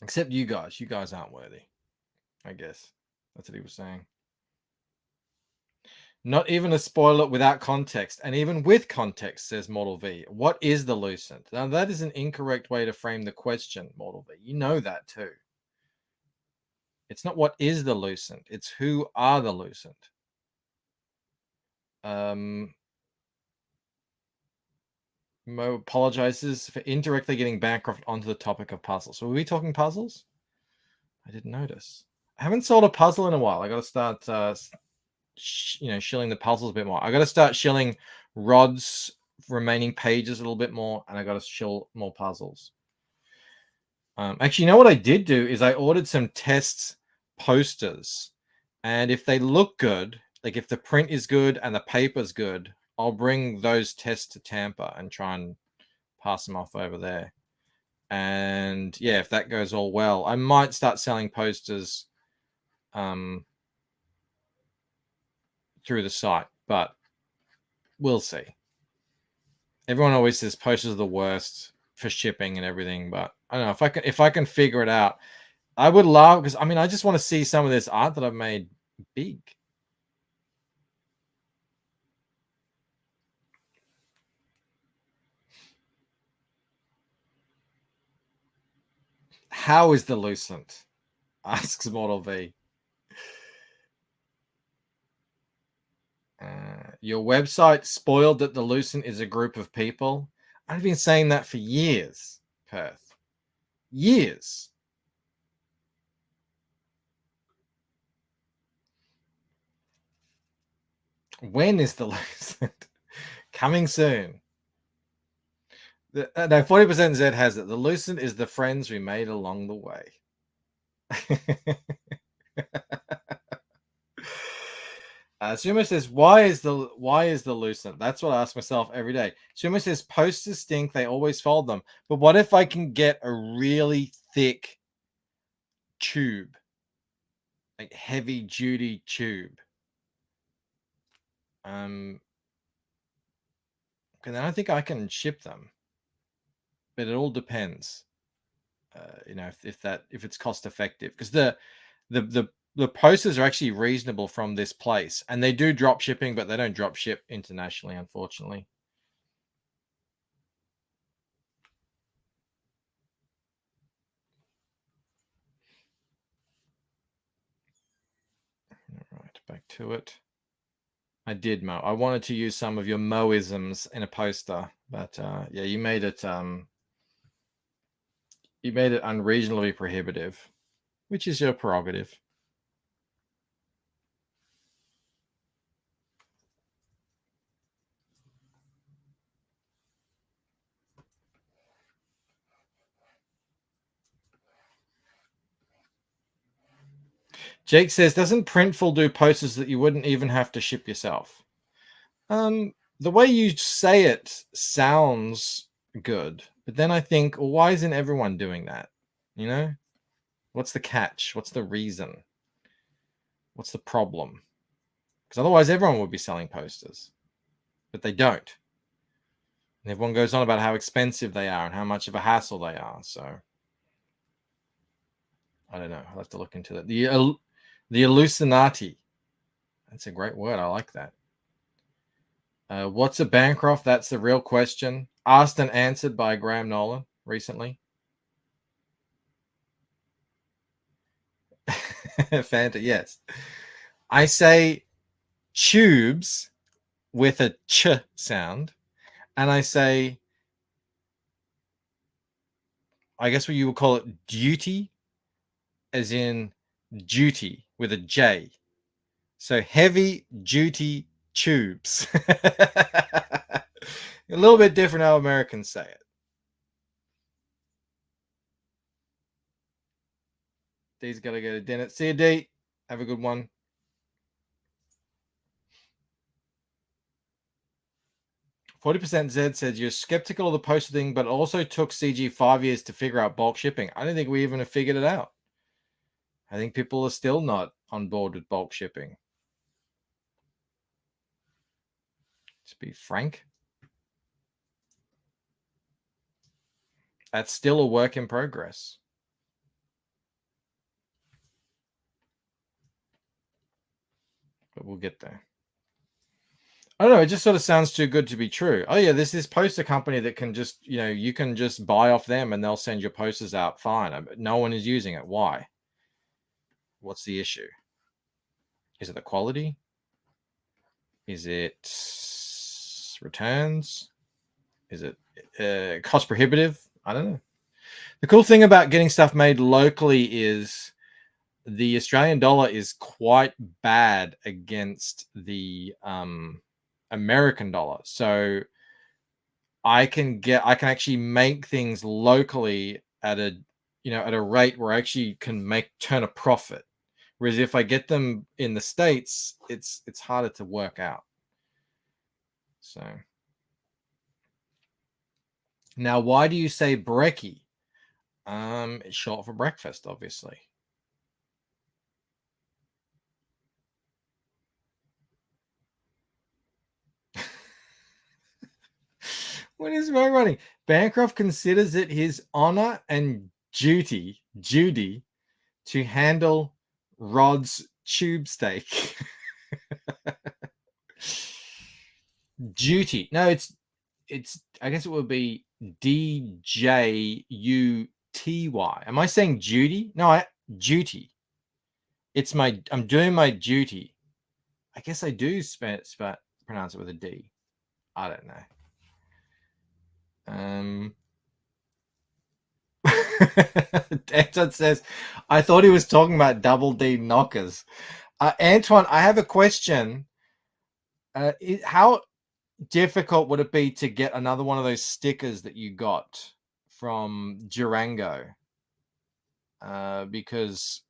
Except you guys. You guys aren't worthy. I guess. That's what he was saying. Not even a spoiler without context. And even with context, says Mortal V. What is the Lucent? Now, that is an incorrect way to frame the question, Mortal V. You know that too. It's not what is the Lucent. It's who are the Lucent. Mo apologizes for indirectly getting Bancroft onto the topic of puzzles. So were we talking puzzles? I didn't notice. I haven't sold a puzzle in a while. I got to start, shilling the puzzles a bit more. I got to start shilling Rod's remaining pages a little bit more, and I got to shill more puzzles. Actually, you know what I did do is I ordered some test posters, and if they look good, like if the print is good and the paper's good, I'll bring those tests to Tampa and try and pass them off over there. And yeah, if that goes all well, I might start selling posters through the site, but we'll see. Everyone always says posters are the worst for shipping and everything, but I don't know if I can figure it out. I would love, because I mean, I just want to see some of this art that I've made big. How is the Lucent? Asks Mortal V. Your website spoiled that the Lucent is a group of people. I've been saying that for years, Perth. Years. When is the Lucent? Coming soon. No, 40% Z has it. The Lucent is the friends we made along the way. Suma says, why is the Lucent? That's what I ask myself every day. Suma says, posters stink. They always fold them. But what if I can get a really thick tube, like heavy duty tube? And then I think I can ship them. But it all depends, if it's cost effective, because the posters are actually reasonable from this place, and they do drop shipping, but they don't drop ship internationally, unfortunately. All right, back to it. I did, Mo. I wanted to use some of your Moisms in a poster, but yeah, you made it unreasonably prohibitive, which is your prerogative. Jake says, doesn't Printful do posters that you wouldn't even have to ship yourself? The way you say it sounds good, but then I think, well, why isn't everyone doing that? You know, what's the catch? What's the reason? What's the problem? Because otherwise everyone would be selling posters, but they don't. And everyone goes on about how expensive they are and how much of a hassle they are. So I don't know. I'll have to look into that. The hallucinati. That's a great word. I like that. What's a Bancroft? That's the real question. Asked and answered by Graham Nolan recently. Fanta, yes. I say tubes with a ch sound, and I say, I guess what you would call it duty, as in duty with a J. So heavy duty tubes. A little bit different how Americans say it. D's got to go to dinner. See you, D. Have a good one. %. Zed says you're skeptical of the poster thing, but also took CG 5 years to figure out bulk shipping. I don't think we even have figured it out. I think people are still not on board with bulk shipping. To be frank, that's still a work in progress. But we'll get there. I don't know. It just sort of sounds too good to be true. Oh, yeah, there's this poster company that can just, you can just buy off them and they'll send your posters out fine. No one is using it. Why? What's the issue? Is it the quality? Is it returns? Is it cost prohibitive? I don't know. The cool thing about getting stuff made locally is the Australian dollar is quite bad against the American dollar. So I can actually make things locally at a rate where I actually can turn a profit. Whereas if I get them in the States, it's harder to work out. So now, why do you say brekkie? It's short for breakfast, obviously. What is my running? Bancroft considers it his honor and duty to handle Rod's tube steak. Duty. No, it's I guess it would be DJUTY. Am I saying duty? No, duty. I'm doing my duty. I guess I do pronounce it with a D. I don't know. Anton says, I thought he was talking about double D knockers. Antoine, I have a question. How difficult would it be to get another one of those stickers that you got from Durango? Because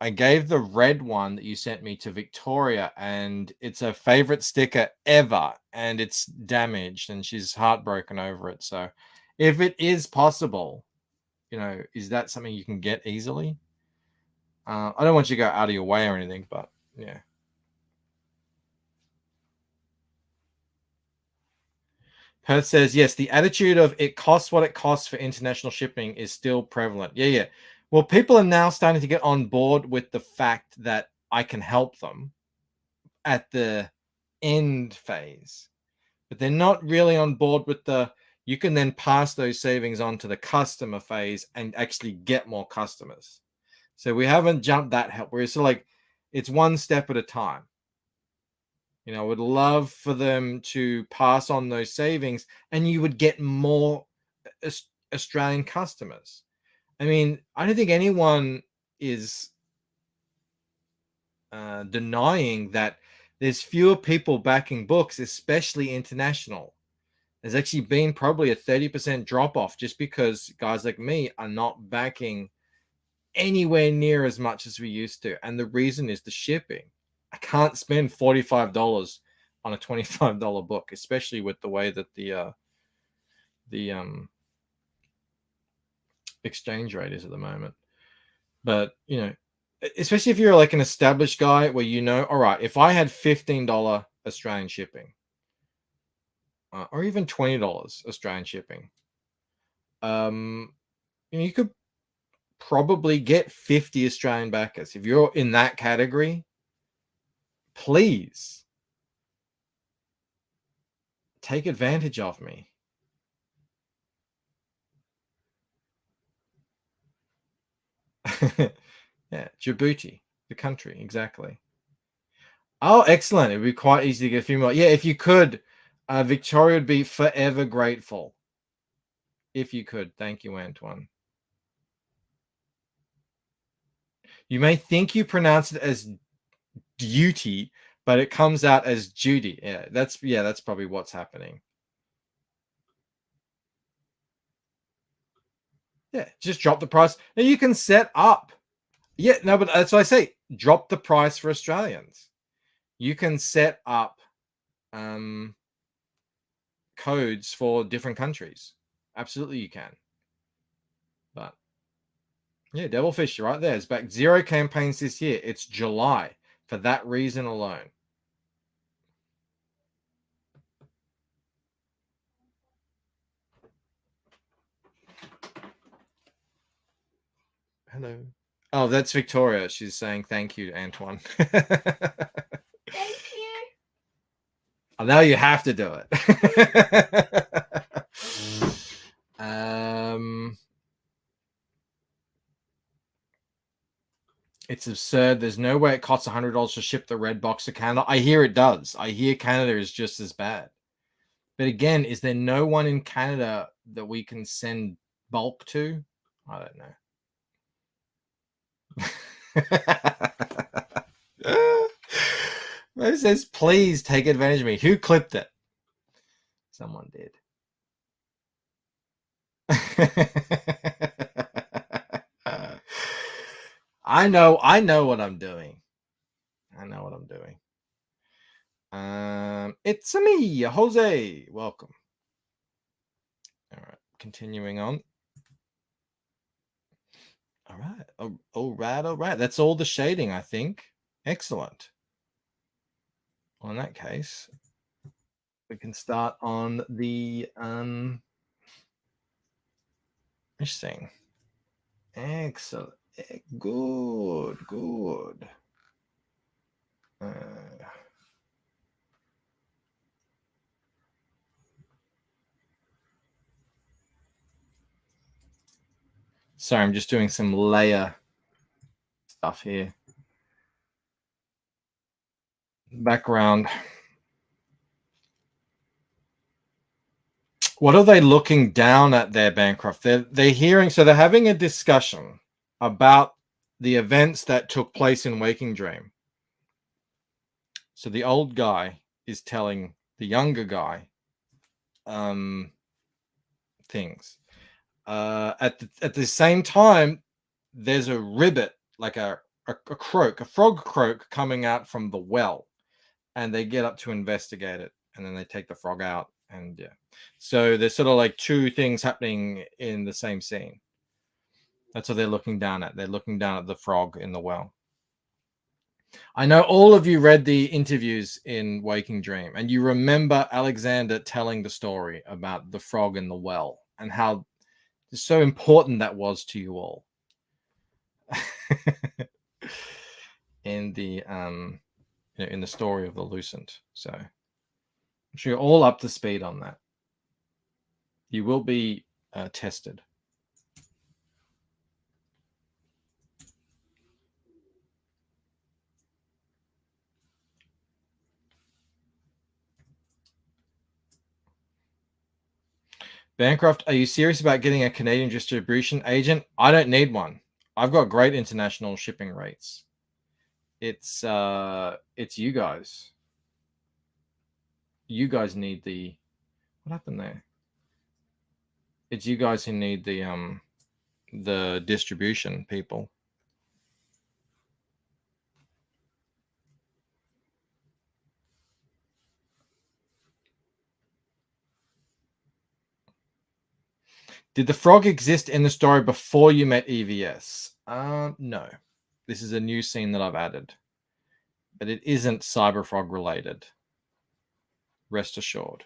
I gave the red one that you sent me to Victoria, and it's her favorite sticker ever, and it's damaged, and she's heartbroken over it. So if it is possible, is that something you can get easily? I don't want you to go out of your way or anything, but yeah. Perth says, yes, the attitude of it costs what it costs for international shipping is still prevalent. Yeah. Well, people are now starting to get on board with the fact that I can help them at the end phase, but they're not really on board with you can then pass those savings on to the customer phase and actually get more customers. So we haven't jumped that help. We're still it's one step at a time. You know, I would love for them to pass on those savings, and you would get more Australian customers. I mean, I don't think anyone is denying that there's fewer people backing books, especially international. There's actually been probably a 30% drop off just because guys like me are not backing anywhere near as much as we used to. And the reason is the shipping. I can't spend $45 on a $25 book, especially with the way that the exchange rate is at the moment. But, you know, especially if you're like an established guy where you know, all right, if I had $15 Australian shipping, or even $20 Australian shipping, you know, you could probably get 50 Australian backers. If you're in that category, please take advantage of me. Yeah, Djibouti, the country, exactly. Oh, excellent. It would be quite easy to get a few more. Yeah, if you could, Victoria would be forever grateful. If you could. Thank you, Antoine. You may think you pronounce it as duty, but it comes out as Judy. Yeah, that's probably what's happening. Yeah, just drop the price. Now you can set up. Yeah, no, but that's what I say. Drop the price for Australians. You can set up codes for different countries. Absolutely, you can. But yeah, Devilfish right there. It's back 0 campaigns this year. It's July for that reason alone. Hello. Oh, that's Victoria. She's saying thank you, Antoine. Thank you. Oh, now you have to do it. It's absurd. There's no way it costs $100 to ship the red box to Canada. I hear it does. I hear Canada is just as bad. But again, is there no one in Canada that we can send bulk to? I don't know. It says, please take advantage of me. Who clipped it? Someone did. I know what I'm doing. I know what I'm doing. It's me, Jose. Welcome. All right, continuing on. All right. That's all the shading, I think. Excellent. Well, in that case, we can start on the interesting. Excellent. Good. Sorry, I'm just doing some layer stuff here. Background. What are they looking down at there, Bancroft? They're hearing, so they're having a discussion about the events that took place in Waking Dream. So the old guy is telling the younger guy things. At the same time, there's a ribbit, like a croak, a frog croak coming out from the well, and they get up to investigate it, and then they take the frog out, and yeah. So there's sort of like two things happening in the same scene. That's what they're looking down at. They're looking down at the frog in the well. I know all of you read the interviews in Waking Dream, and you remember Alexander telling the story about the frog in the well and how so important that was to you all. In the in the story of the Lucent. So I'm sure you're all up to speed on that. You will be tested. Bancroft, are you serious about getting a Canadian distribution agent? I don't need one. I've got great international shipping rates. It's you guys. You guys need the, what happened there? It's you guys who need the distribution people. Did the frog exist in the story before you met EVS? No. This is a new scene that I've added. But it isn't Cyberfrog related. Rest assured.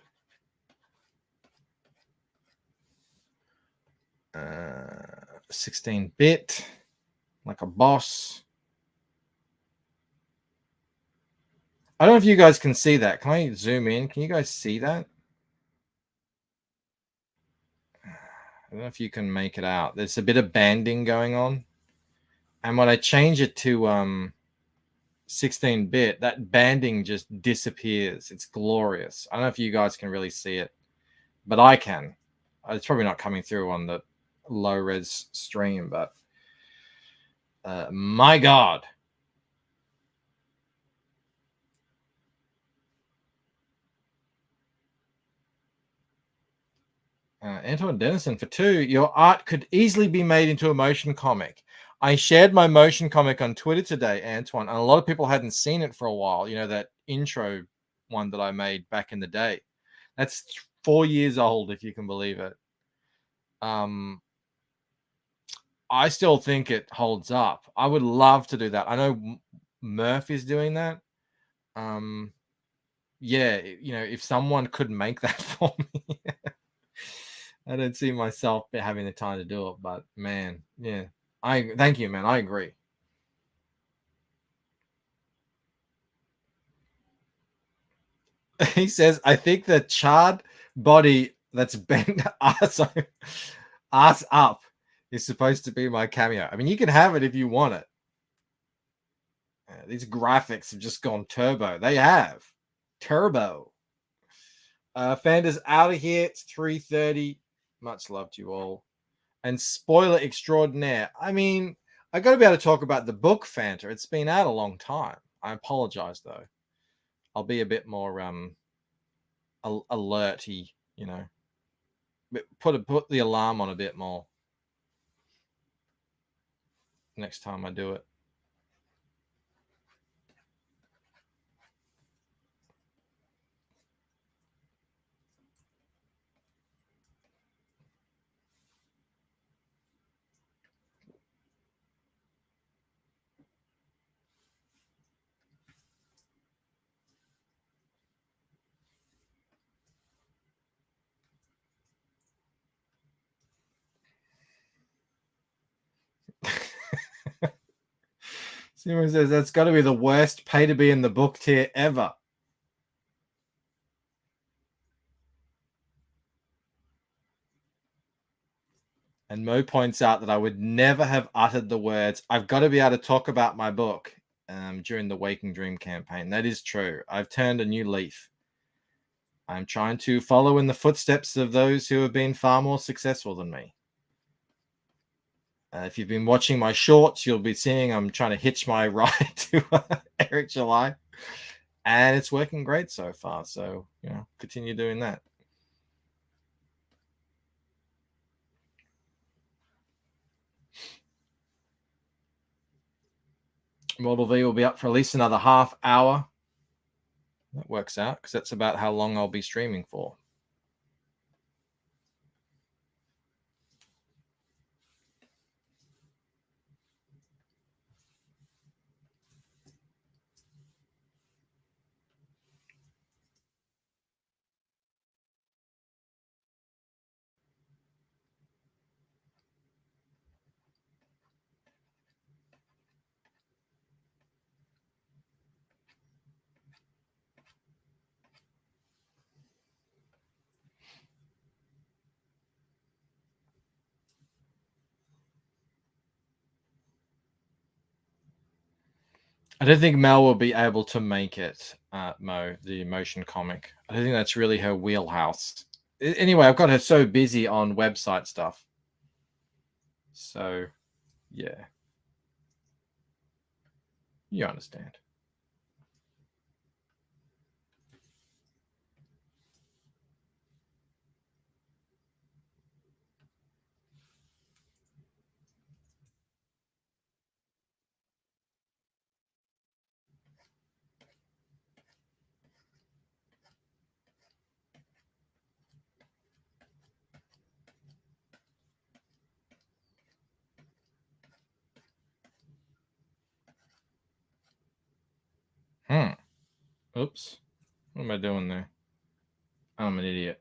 16-bit. Like a boss. I don't know if you guys can see that. Can I zoom in? Can you guys see that? I don't know if you can make it out. There's a bit of banding going on. And when I change it to 16-bit, that banding just disappears. It's glorious. I don't know if you guys can really see it, but I can. It's probably not coming through on the low-res stream, but my God. Antoine Dennison for 2. Your art could easily be made into a motion comic. I shared my motion comic on Twitter today, Antoine, and a lot of people hadn't seen it for a while. You know, that intro one that I made back in the day. That's 4 years old, if you can believe it. I still think it holds up. I would love to do that. I know Murph is doing that. Yeah, you know, if someone could make that for me. I don't see myself having the time to do it, but man, yeah. Thank you, man. I agree. He says, I think the charred body that's bent ass up is supposed to be my cameo. I mean, you can have it if you want it. These graphics have just gone turbo. They have. Turbo. Fanda's out of here. It's 3:30. Much love to you all. And spoiler extraordinaire. I mean, I got to be able to talk about the book, Fanta. It's been out a long time. I apologize, though. I'll be a bit more alerty, you know. Put the alarm on a bit more next time I do it. Someone says that's got to be the worst pay to be in the book tier ever. And Mo points out that I would never have uttered the words, I've got to be able to talk about my book during the Waking Dream campaign. That is true. I've turned a new leaf. I'm trying to follow in the footsteps of those who have been far more successful than me. If you've been watching my shorts, you'll be seeing I'm trying to hitch my ride to Eric July. And it's working great so far. So, you know, continue doing that. Model V will be up for at least another half hour. That works out because that's about how long I'll be streaming for. I don't think Mel will be able to make it, Mo, the motion comic. I don't think that's really her wheelhouse. Anyway, I've got her so busy on website stuff. So, yeah. You understand. Oops. What am I doing there? I'm an idiot.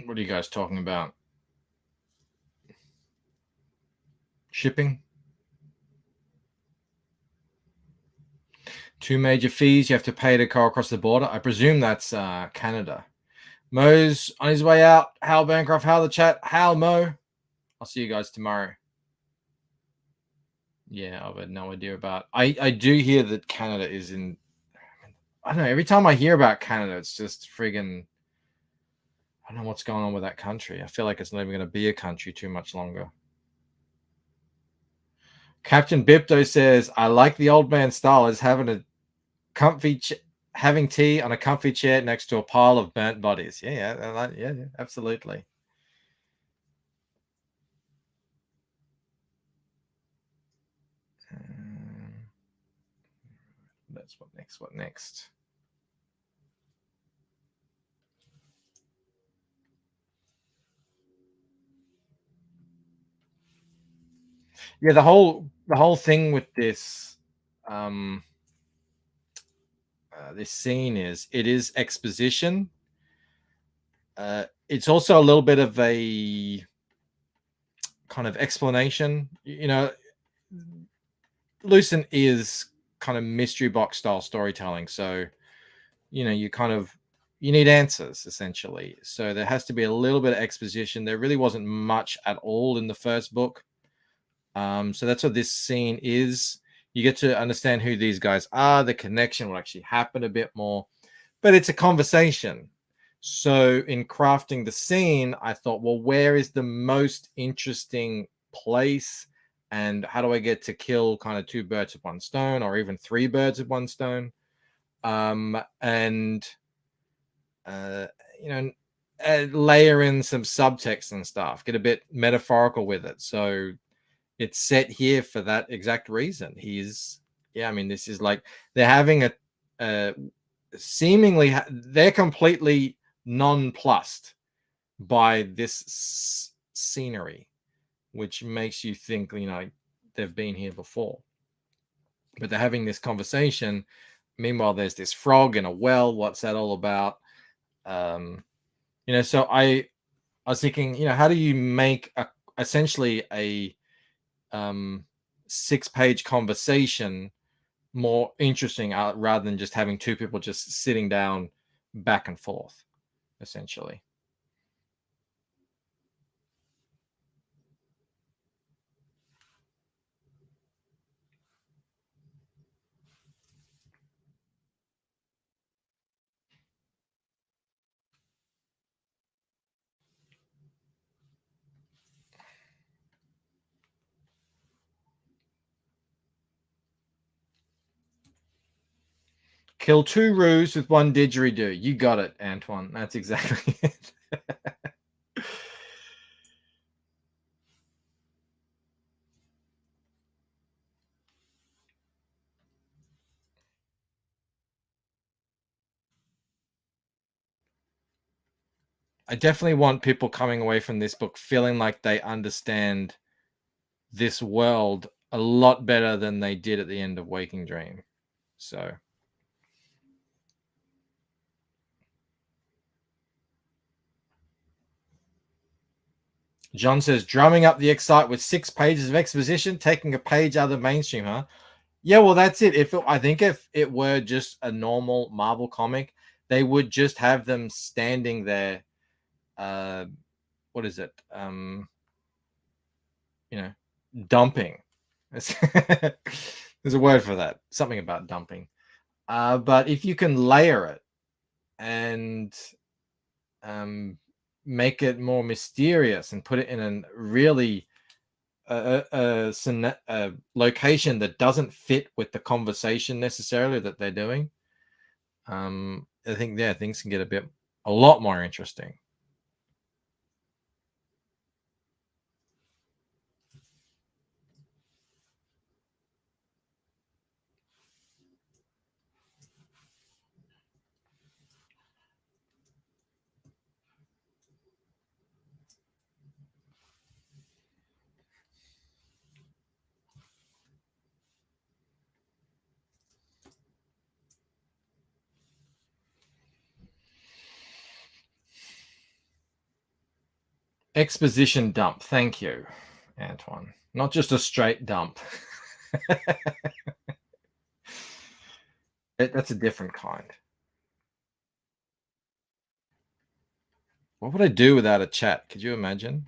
What are you guys talking about? Shipping? 2 major fees you have to pay to go across the border. I presume that's Canada. Mo's on his way out. Hal Bancroft, Hal the chat. Hal Mo. I'll see you guys tomorrow. Yeah, I've had no idea about. I do hear that Canada is in. I don't know. Every time I hear about Canada, it's just friggin'. I don't know what's going on with that country. I feel like it's not even going to be a country too much longer. Captain Bipto says, I like the old man style as having a comfy, having tea on a comfy chair next to a pile of burnt bodies. Yeah, absolutely. That's what next. What next? Yeah, the whole thing with this this scene is it is exposition. It's also a little bit of a kind of explanation. You know, Lucent is kind of mystery box style storytelling, so you know you need answers essentially. So there has to be a little bit of exposition. There really wasn't much at all in the first book. So that's what this scene is. You get to understand who these guys are. The connection will actually happen a bit more, but it's a conversation. So in crafting the scene, I thought, well, where is the most interesting place? And how do I get to kill kind of 2 birds with 1 stone, or even 3 birds with 1 stone? Layer in some subtext and stuff, get a bit metaphorical with it. So it's set here for that exact reason. This is like they're having seemingly they're completely nonplussed by this scenery, which makes you think, they've been here before. But they're having this conversation. Meanwhile, there's this frog in a well. What's that all about? So I was thinking, how do you make essentially a 6-page conversation more interesting rather than just having 2 people just sitting down back and forth, essentially. Kill 2 roos with 1 didgeridoo. You got it, Antoine. That's exactly it. I definitely want people coming away from this book feeling like they understand this world a lot better than they did at the end of Waking Dream. So John says, drumming up the excite with 6 pages of exposition, taking a page out of the mainstream, huh? Yeah, well, that's it. I think if it were just a normal Marvel comic, they would just have them standing there, what is it? Dumping. There's a word for that. Something about dumping. But if you can layer it and make it more mysterious and put it in a really a location that doesn't fit with the conversation necessarily that they're doing, I think things can get a lot more interesting. Exposition dump. Thank you, Antoine. Not just a straight dump. That's a different kind. What would I do without a chat? Could you imagine?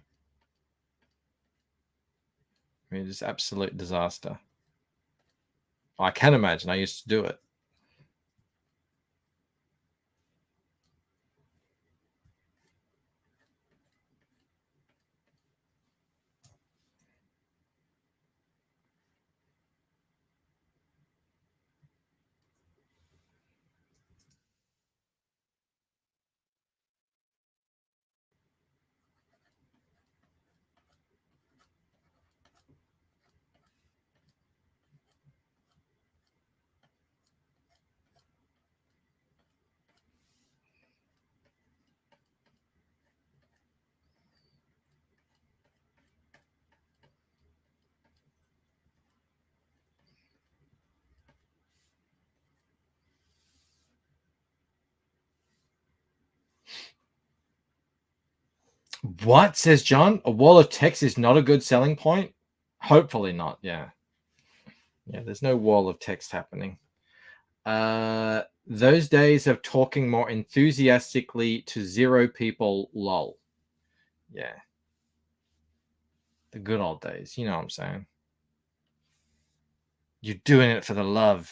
I mean, just absolute disaster. I can imagine. I used to do it. What, says John? A wall of text is not a good selling point? Hopefully not. Yeah. There's no wall of text happening. Those days of talking more enthusiastically to 0 people, lol. Yeah. The good old days. You know what I'm saying? You're doing it for the love.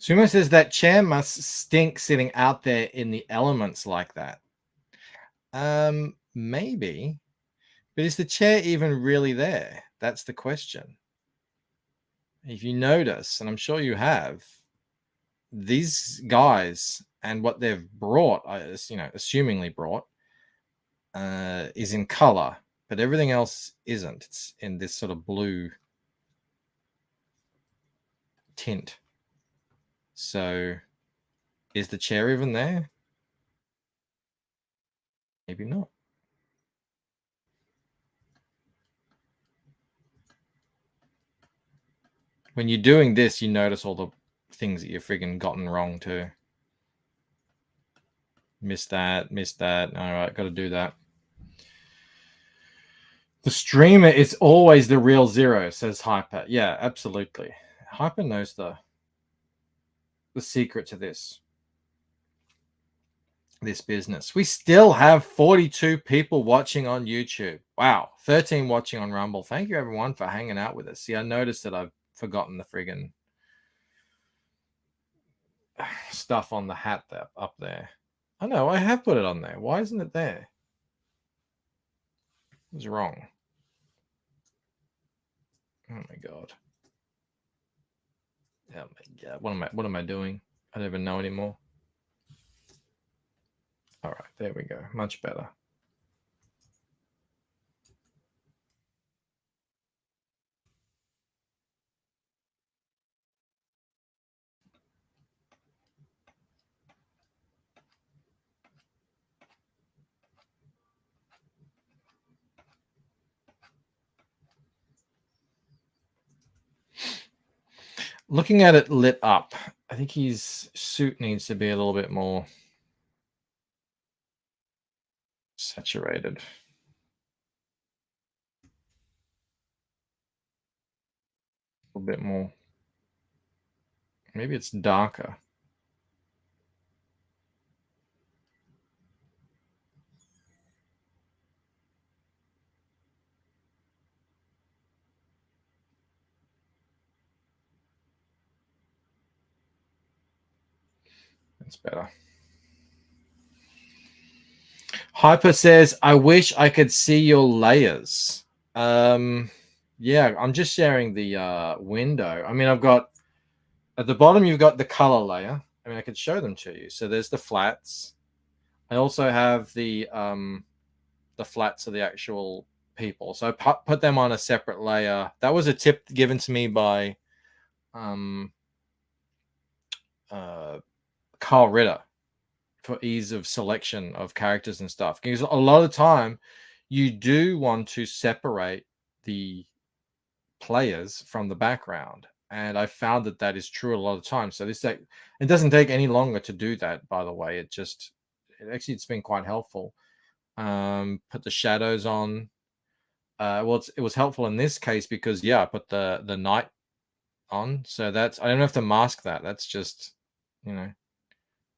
Sumo says that chair must stink sitting out there in the elements like that. Maybe. But is the chair even really there? That's the question. If you notice, and I'm sure you have, these guys and what they've brought, assumingly brought, is in color, but everything else isn't. It's in this sort of blue tint. So is the chair even there? Maybe not. When you're doing this, you notice all the things that you've friggin' gotten wrong too. Missed that. All right, got to do that. The streamer is always the real 0, says Hyper. Yeah, absolutely. Hyper knows the secret to this business. We still have 42 people watching on YouTube. Wow. 13 watching on Rumble. Thank you, everyone, for hanging out with us. See, I noticed that I've forgotten the friggin' stuff on the hat there, up there. I know, I have put it on there. Why isn't it there? It was wrong. Oh my god. Oh my god. What am I doing? I don't even know anymore. All right, there we go. Much better. Looking at it lit up, I think his suit needs to be a little bit more saturated. A little bit more. Maybe it's darker. That's better. Hyper says, I wish I could see your layers. Yeah, I'm just sharing the window. I mean, I've got at the bottom, you've got the color layer. I mean, I could show them to you. So there's the flats. I also have the flats of the actual people. So I put them on a separate layer. That was a tip given to me by Carl Ritter for ease of selection of characters and stuff. Because a lot of the time, you do want to separate the players from the background, and I found that that is true a lot of the time. So it doesn't take any longer to do that. By the way, it's been quite helpful. Put the shadows on. Well, it was helpful in this case because I put the night on, so that's I don't have to mask that. That's just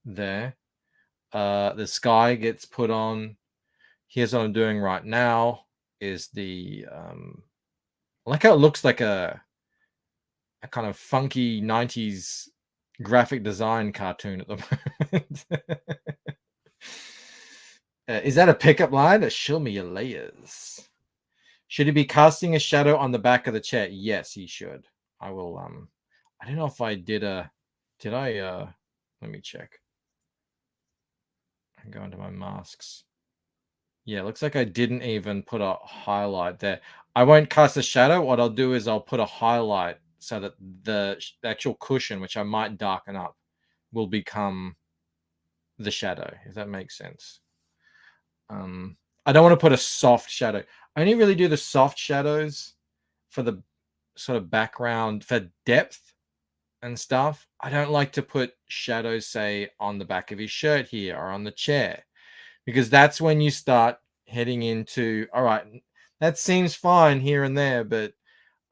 there. The sky gets put on. Here's what I'm doing right now is the I like how it looks like a kind of funky 90s graphic design cartoon at the moment. Is that a pickup line? Show me your layers. Should he be casting a shadow on the back of the chair? Yes, he should. I will I don't know if I did I let me check. I'm going to my masks. Yeah, looks like I didn't even put a highlight there. I won't cast a shadow. What I'll do is I'll put a highlight so that the actual cushion, which I might darken up, will become the shadow, if that makes sense. I don't want to put a soft shadow. I only really do the soft shadows for the sort of background for depth and stuff. I don't like to put shadows, say, on the back of his shirt here or on the chair, because that's when you start heading into, all right, that seems fine here and there, but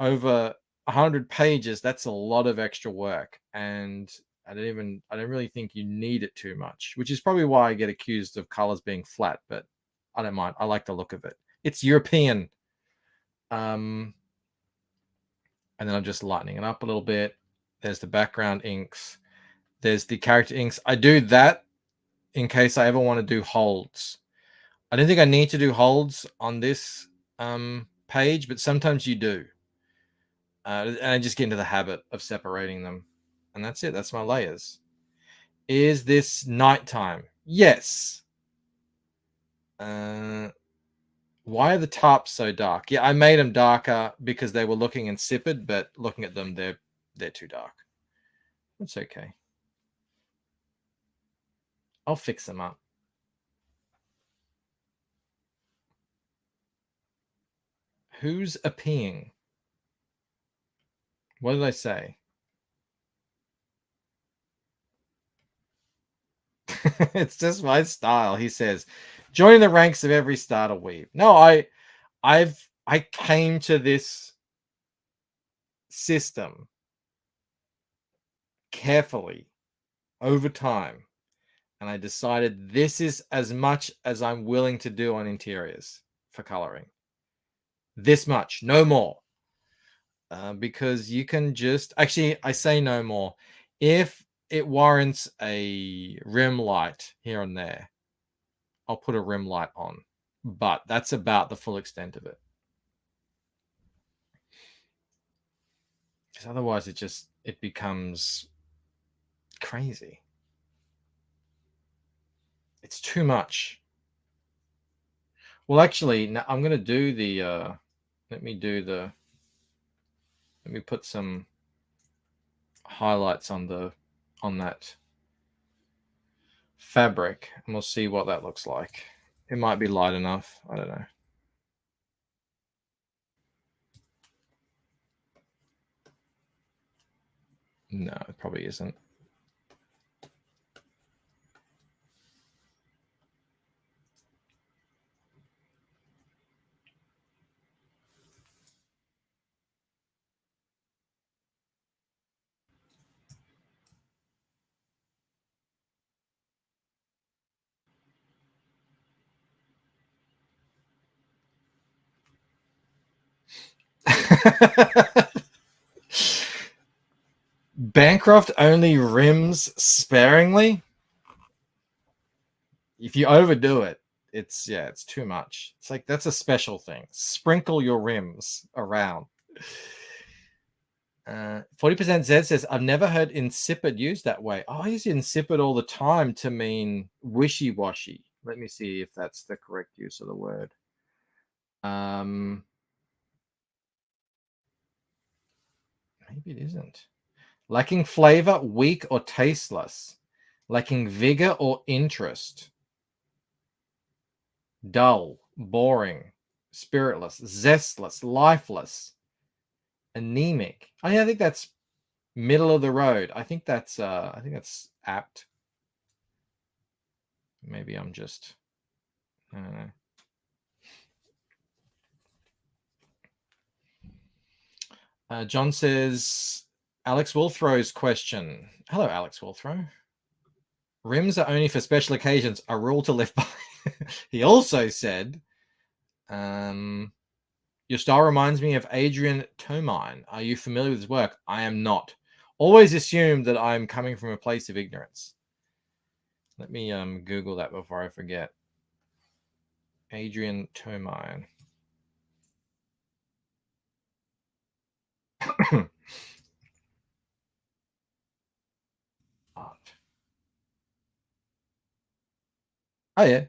over 100 pages, that's a lot of extra work. And I don't really think you need it too much, which is probably why I get accused of colors being flat, but I don't mind. I like the look of it. It's European. And then I'm just lightening it up a little bit. There's the background inks. There's the character inks. I do that in case I ever want to do holds. I don't think I need to do holds on this page, but sometimes you do. And I just get into the habit of separating them. And that's it. That's my layers. Is this nighttime? Yes. Why are the tarps so dark? Yeah, I made them darker because they were looking insipid, but looking at them, they're too dark. It's okay. I'll fix them up. Who's a peeing? What did I say? It's just my style. He says, join the ranks of every starter weeb. No, I came to this system carefully over time, and I decided this is as much as I'm willing to do on interiors for coloring. This much, no more. Because you can just actually, I say no more. If it warrants a rim light here and there, I'll put a rim light on, but that's about the full extent of it. Because otherwise it becomes crazy. It's too much. Well, actually, now I'm going to do the, let me put some highlights on that fabric, and we'll see what that looks like. It might be light enough. I don't know. No, it probably isn't. Bancroft only rims sparingly. If you overdo it, it's too much. It's like, that's a special thing. Sprinkle your rims around. 40% Z says, I've never heard insipid used that way. I use insipid all the time to mean wishy-washy. Let me see if that's the correct use of the word. Maybe it isn't. Lacking flavor, weak or tasteless. Lacking vigor or interest. Dull, boring, spiritless, zestless, lifeless, anemic. I think that's middle of the road. I think that's apt. Maybe I'm just, I don't know. John says, Alex Wilthrow's question. Hello, Alex Wilthrow. Rims are only for special occasions, a rule to live by. He also said, your style reminds me of Adrian Tomine. Are you familiar with his work? I am not. Always assume that I'm coming from a place of ignorance. Let me Google that before I forget. Adrian Tomine. Art. Oh, yeah.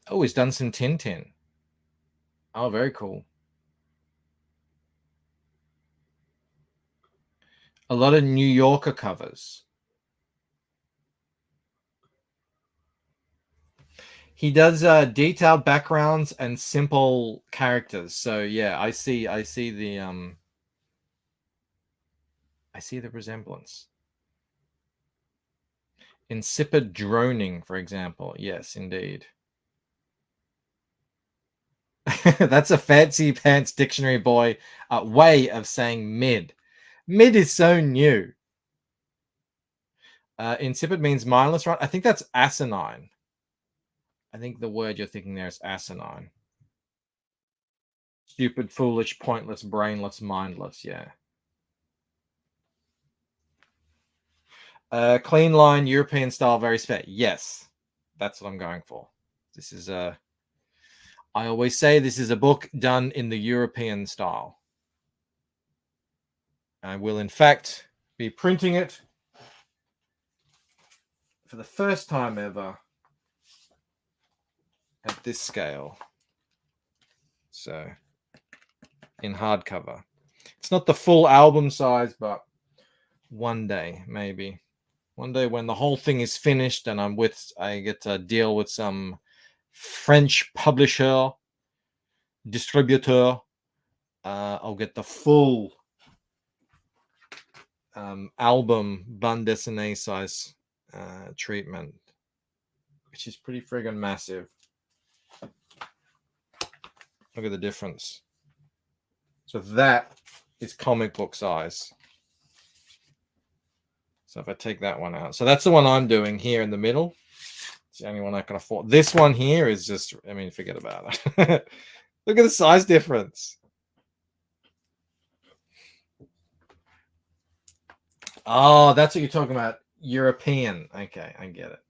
Oh, he's done some Tintin. Oh, very cool. A lot of New Yorker covers. He does detailed backgrounds and simple characters. So yeah, I see the resemblance. Insipid droning, for example. Yes, indeed. That's a fancy pants dictionary boy way of saying mid. Mid is so new. Insipid means mindless, right? I think that's asinine. I think the word you're thinking there is asinine. Stupid, foolish, pointless, brainless, mindless. Yeah. Clean line, European style, very spare. Yes, that's what I'm going for. This is I always say this is a book done in the European style. I will, in fact, be printing it for the first time ever at this scale. So, in hardcover. It's not the full album size, but one day, maybe. One day when the whole thing is finished and I get to deal with some French publisher, distributor, I'll get the full album bande dessinée size treatment, which is pretty friggin' massive. Look at the difference. So that is comic book size. So if I take that one out, so that's the one I'm doing here in the middle. It's the only one I can afford. This one here is just, I mean, forget about it. Look at the size difference. Oh, that's what you're talking about. European. Okay, I get it.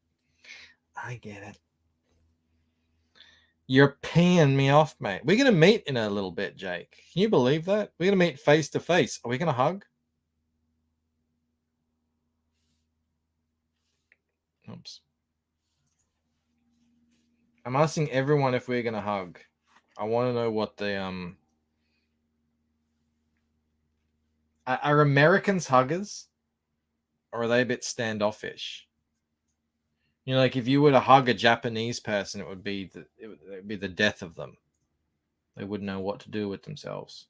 You're peeing me off, mate. We're going to meet in a little bit, Jake. Can you believe that? We're going to meet face to face. Are we going to hug? Oops. I'm asking everyone if we're going to hug. I want to know what the are Americans huggers, or are they a bit standoffish? You know, like if you were to hug a Japanese person, it would be the death of them. They wouldn't know what to do with themselves.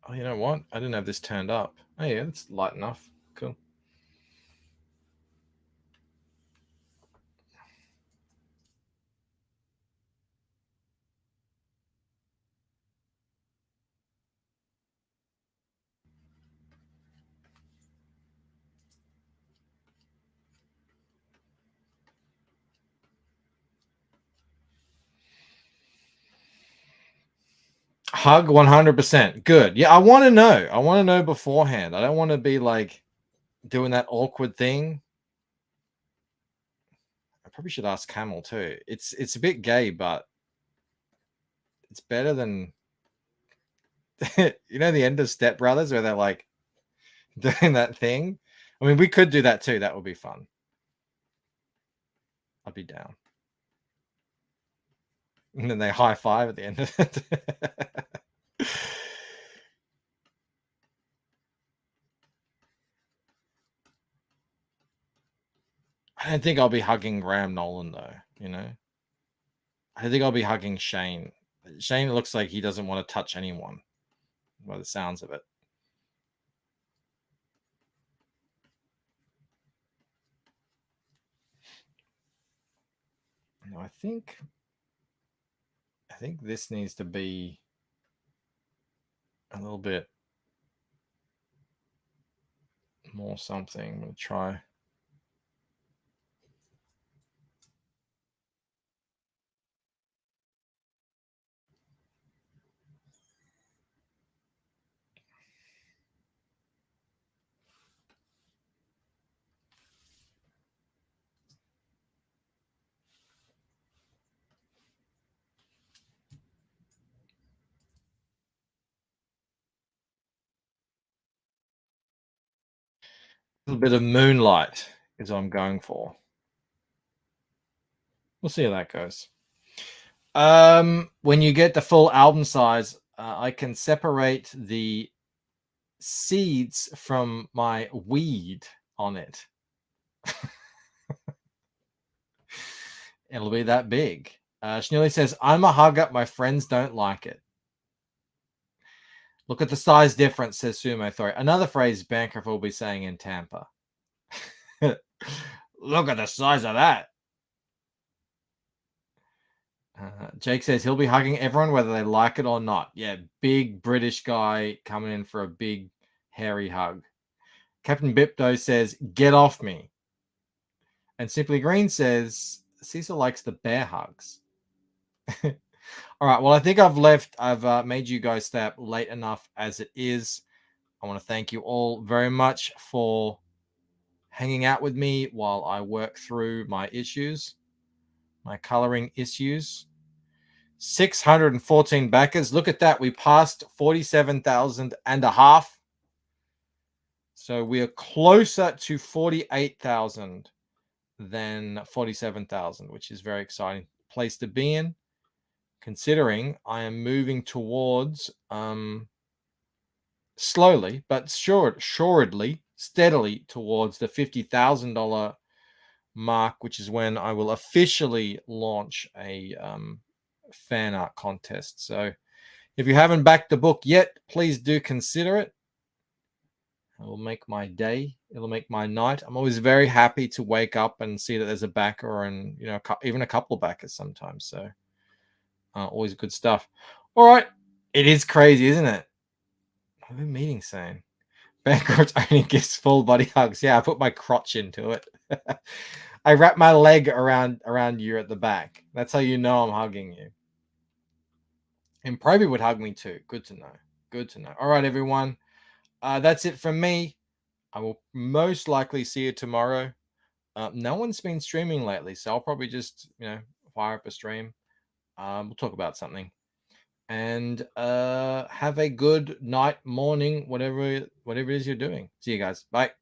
Oh, you know what? I didn't have this turned up. Oh yeah, it's light enough. Cool. Hug 100%. Good. Yeah, I want to know. I want to know beforehand. I don't want to be like doing that awkward thing. I probably should ask Camel too. It's a bit gay, but it's better than you know the end of Step Brothers where they're like doing that thing. I mean, we could do that too. That would be fun. I'd be down. And then they high five at the end of it. I don't think I'll be hugging Graham Nolan though, you know. I think I'll be hugging Shane. Shane looks like he doesn't want to touch anyone by the sounds of it. No, I think this needs to be a little bit more something. I'm going to try. A little bit of moonlight is what I'm going for. We'll see how that goes. When you get the full album size, I can separate the seeds from my weed on it. It'll be that big. Schnilly says, I'm a hugger. My friends don't like it. Look at the size difference, says Sumo Thori. Another phrase Bancroft will be saying in Tampa. Look at the size of that. Jake says he'll be hugging everyone whether they like it or not. Yeah, big British guy coming in for a big hairy hug. Captain Bipto says, get off me. And Simply Green says, Cecil likes the bear hugs. All right, well, I think I've made you guys stay up late enough as it is. I want to thank you all very much for hanging out with me while I work through my issues, my coloring issues. 614 backers. Look at that. We passed 47,000 and a half. So we are closer to 48,000 than 47,000, which is very exciting place to be in, considering I am moving towards slowly but assuredly, steadily towards the $50,000 mark, which is when I will officially launch a fan art contest. So if you haven't backed the book yet, please do consider it. It will make my day. It'll make my night. I'm always very happy to wake up and see that there's a backer and, you know, even a couple of backers sometimes. So always good stuff. All right. It is crazy, isn't it? I've been meeting soon. Bankrupt only gives full body hugs. Yeah, I put my crotch into it. I wrap my leg around you at the back. That's how you know I'm hugging you. And Proby would hug me too. Good to know. Good to know. All right, everyone. That's it from me. I will most likely see you tomorrow. No one's been streaming lately, so I'll probably just, fire up a stream. We'll talk about something. And have a good night, morning, whatever it is you're doing. See you guys. Bye.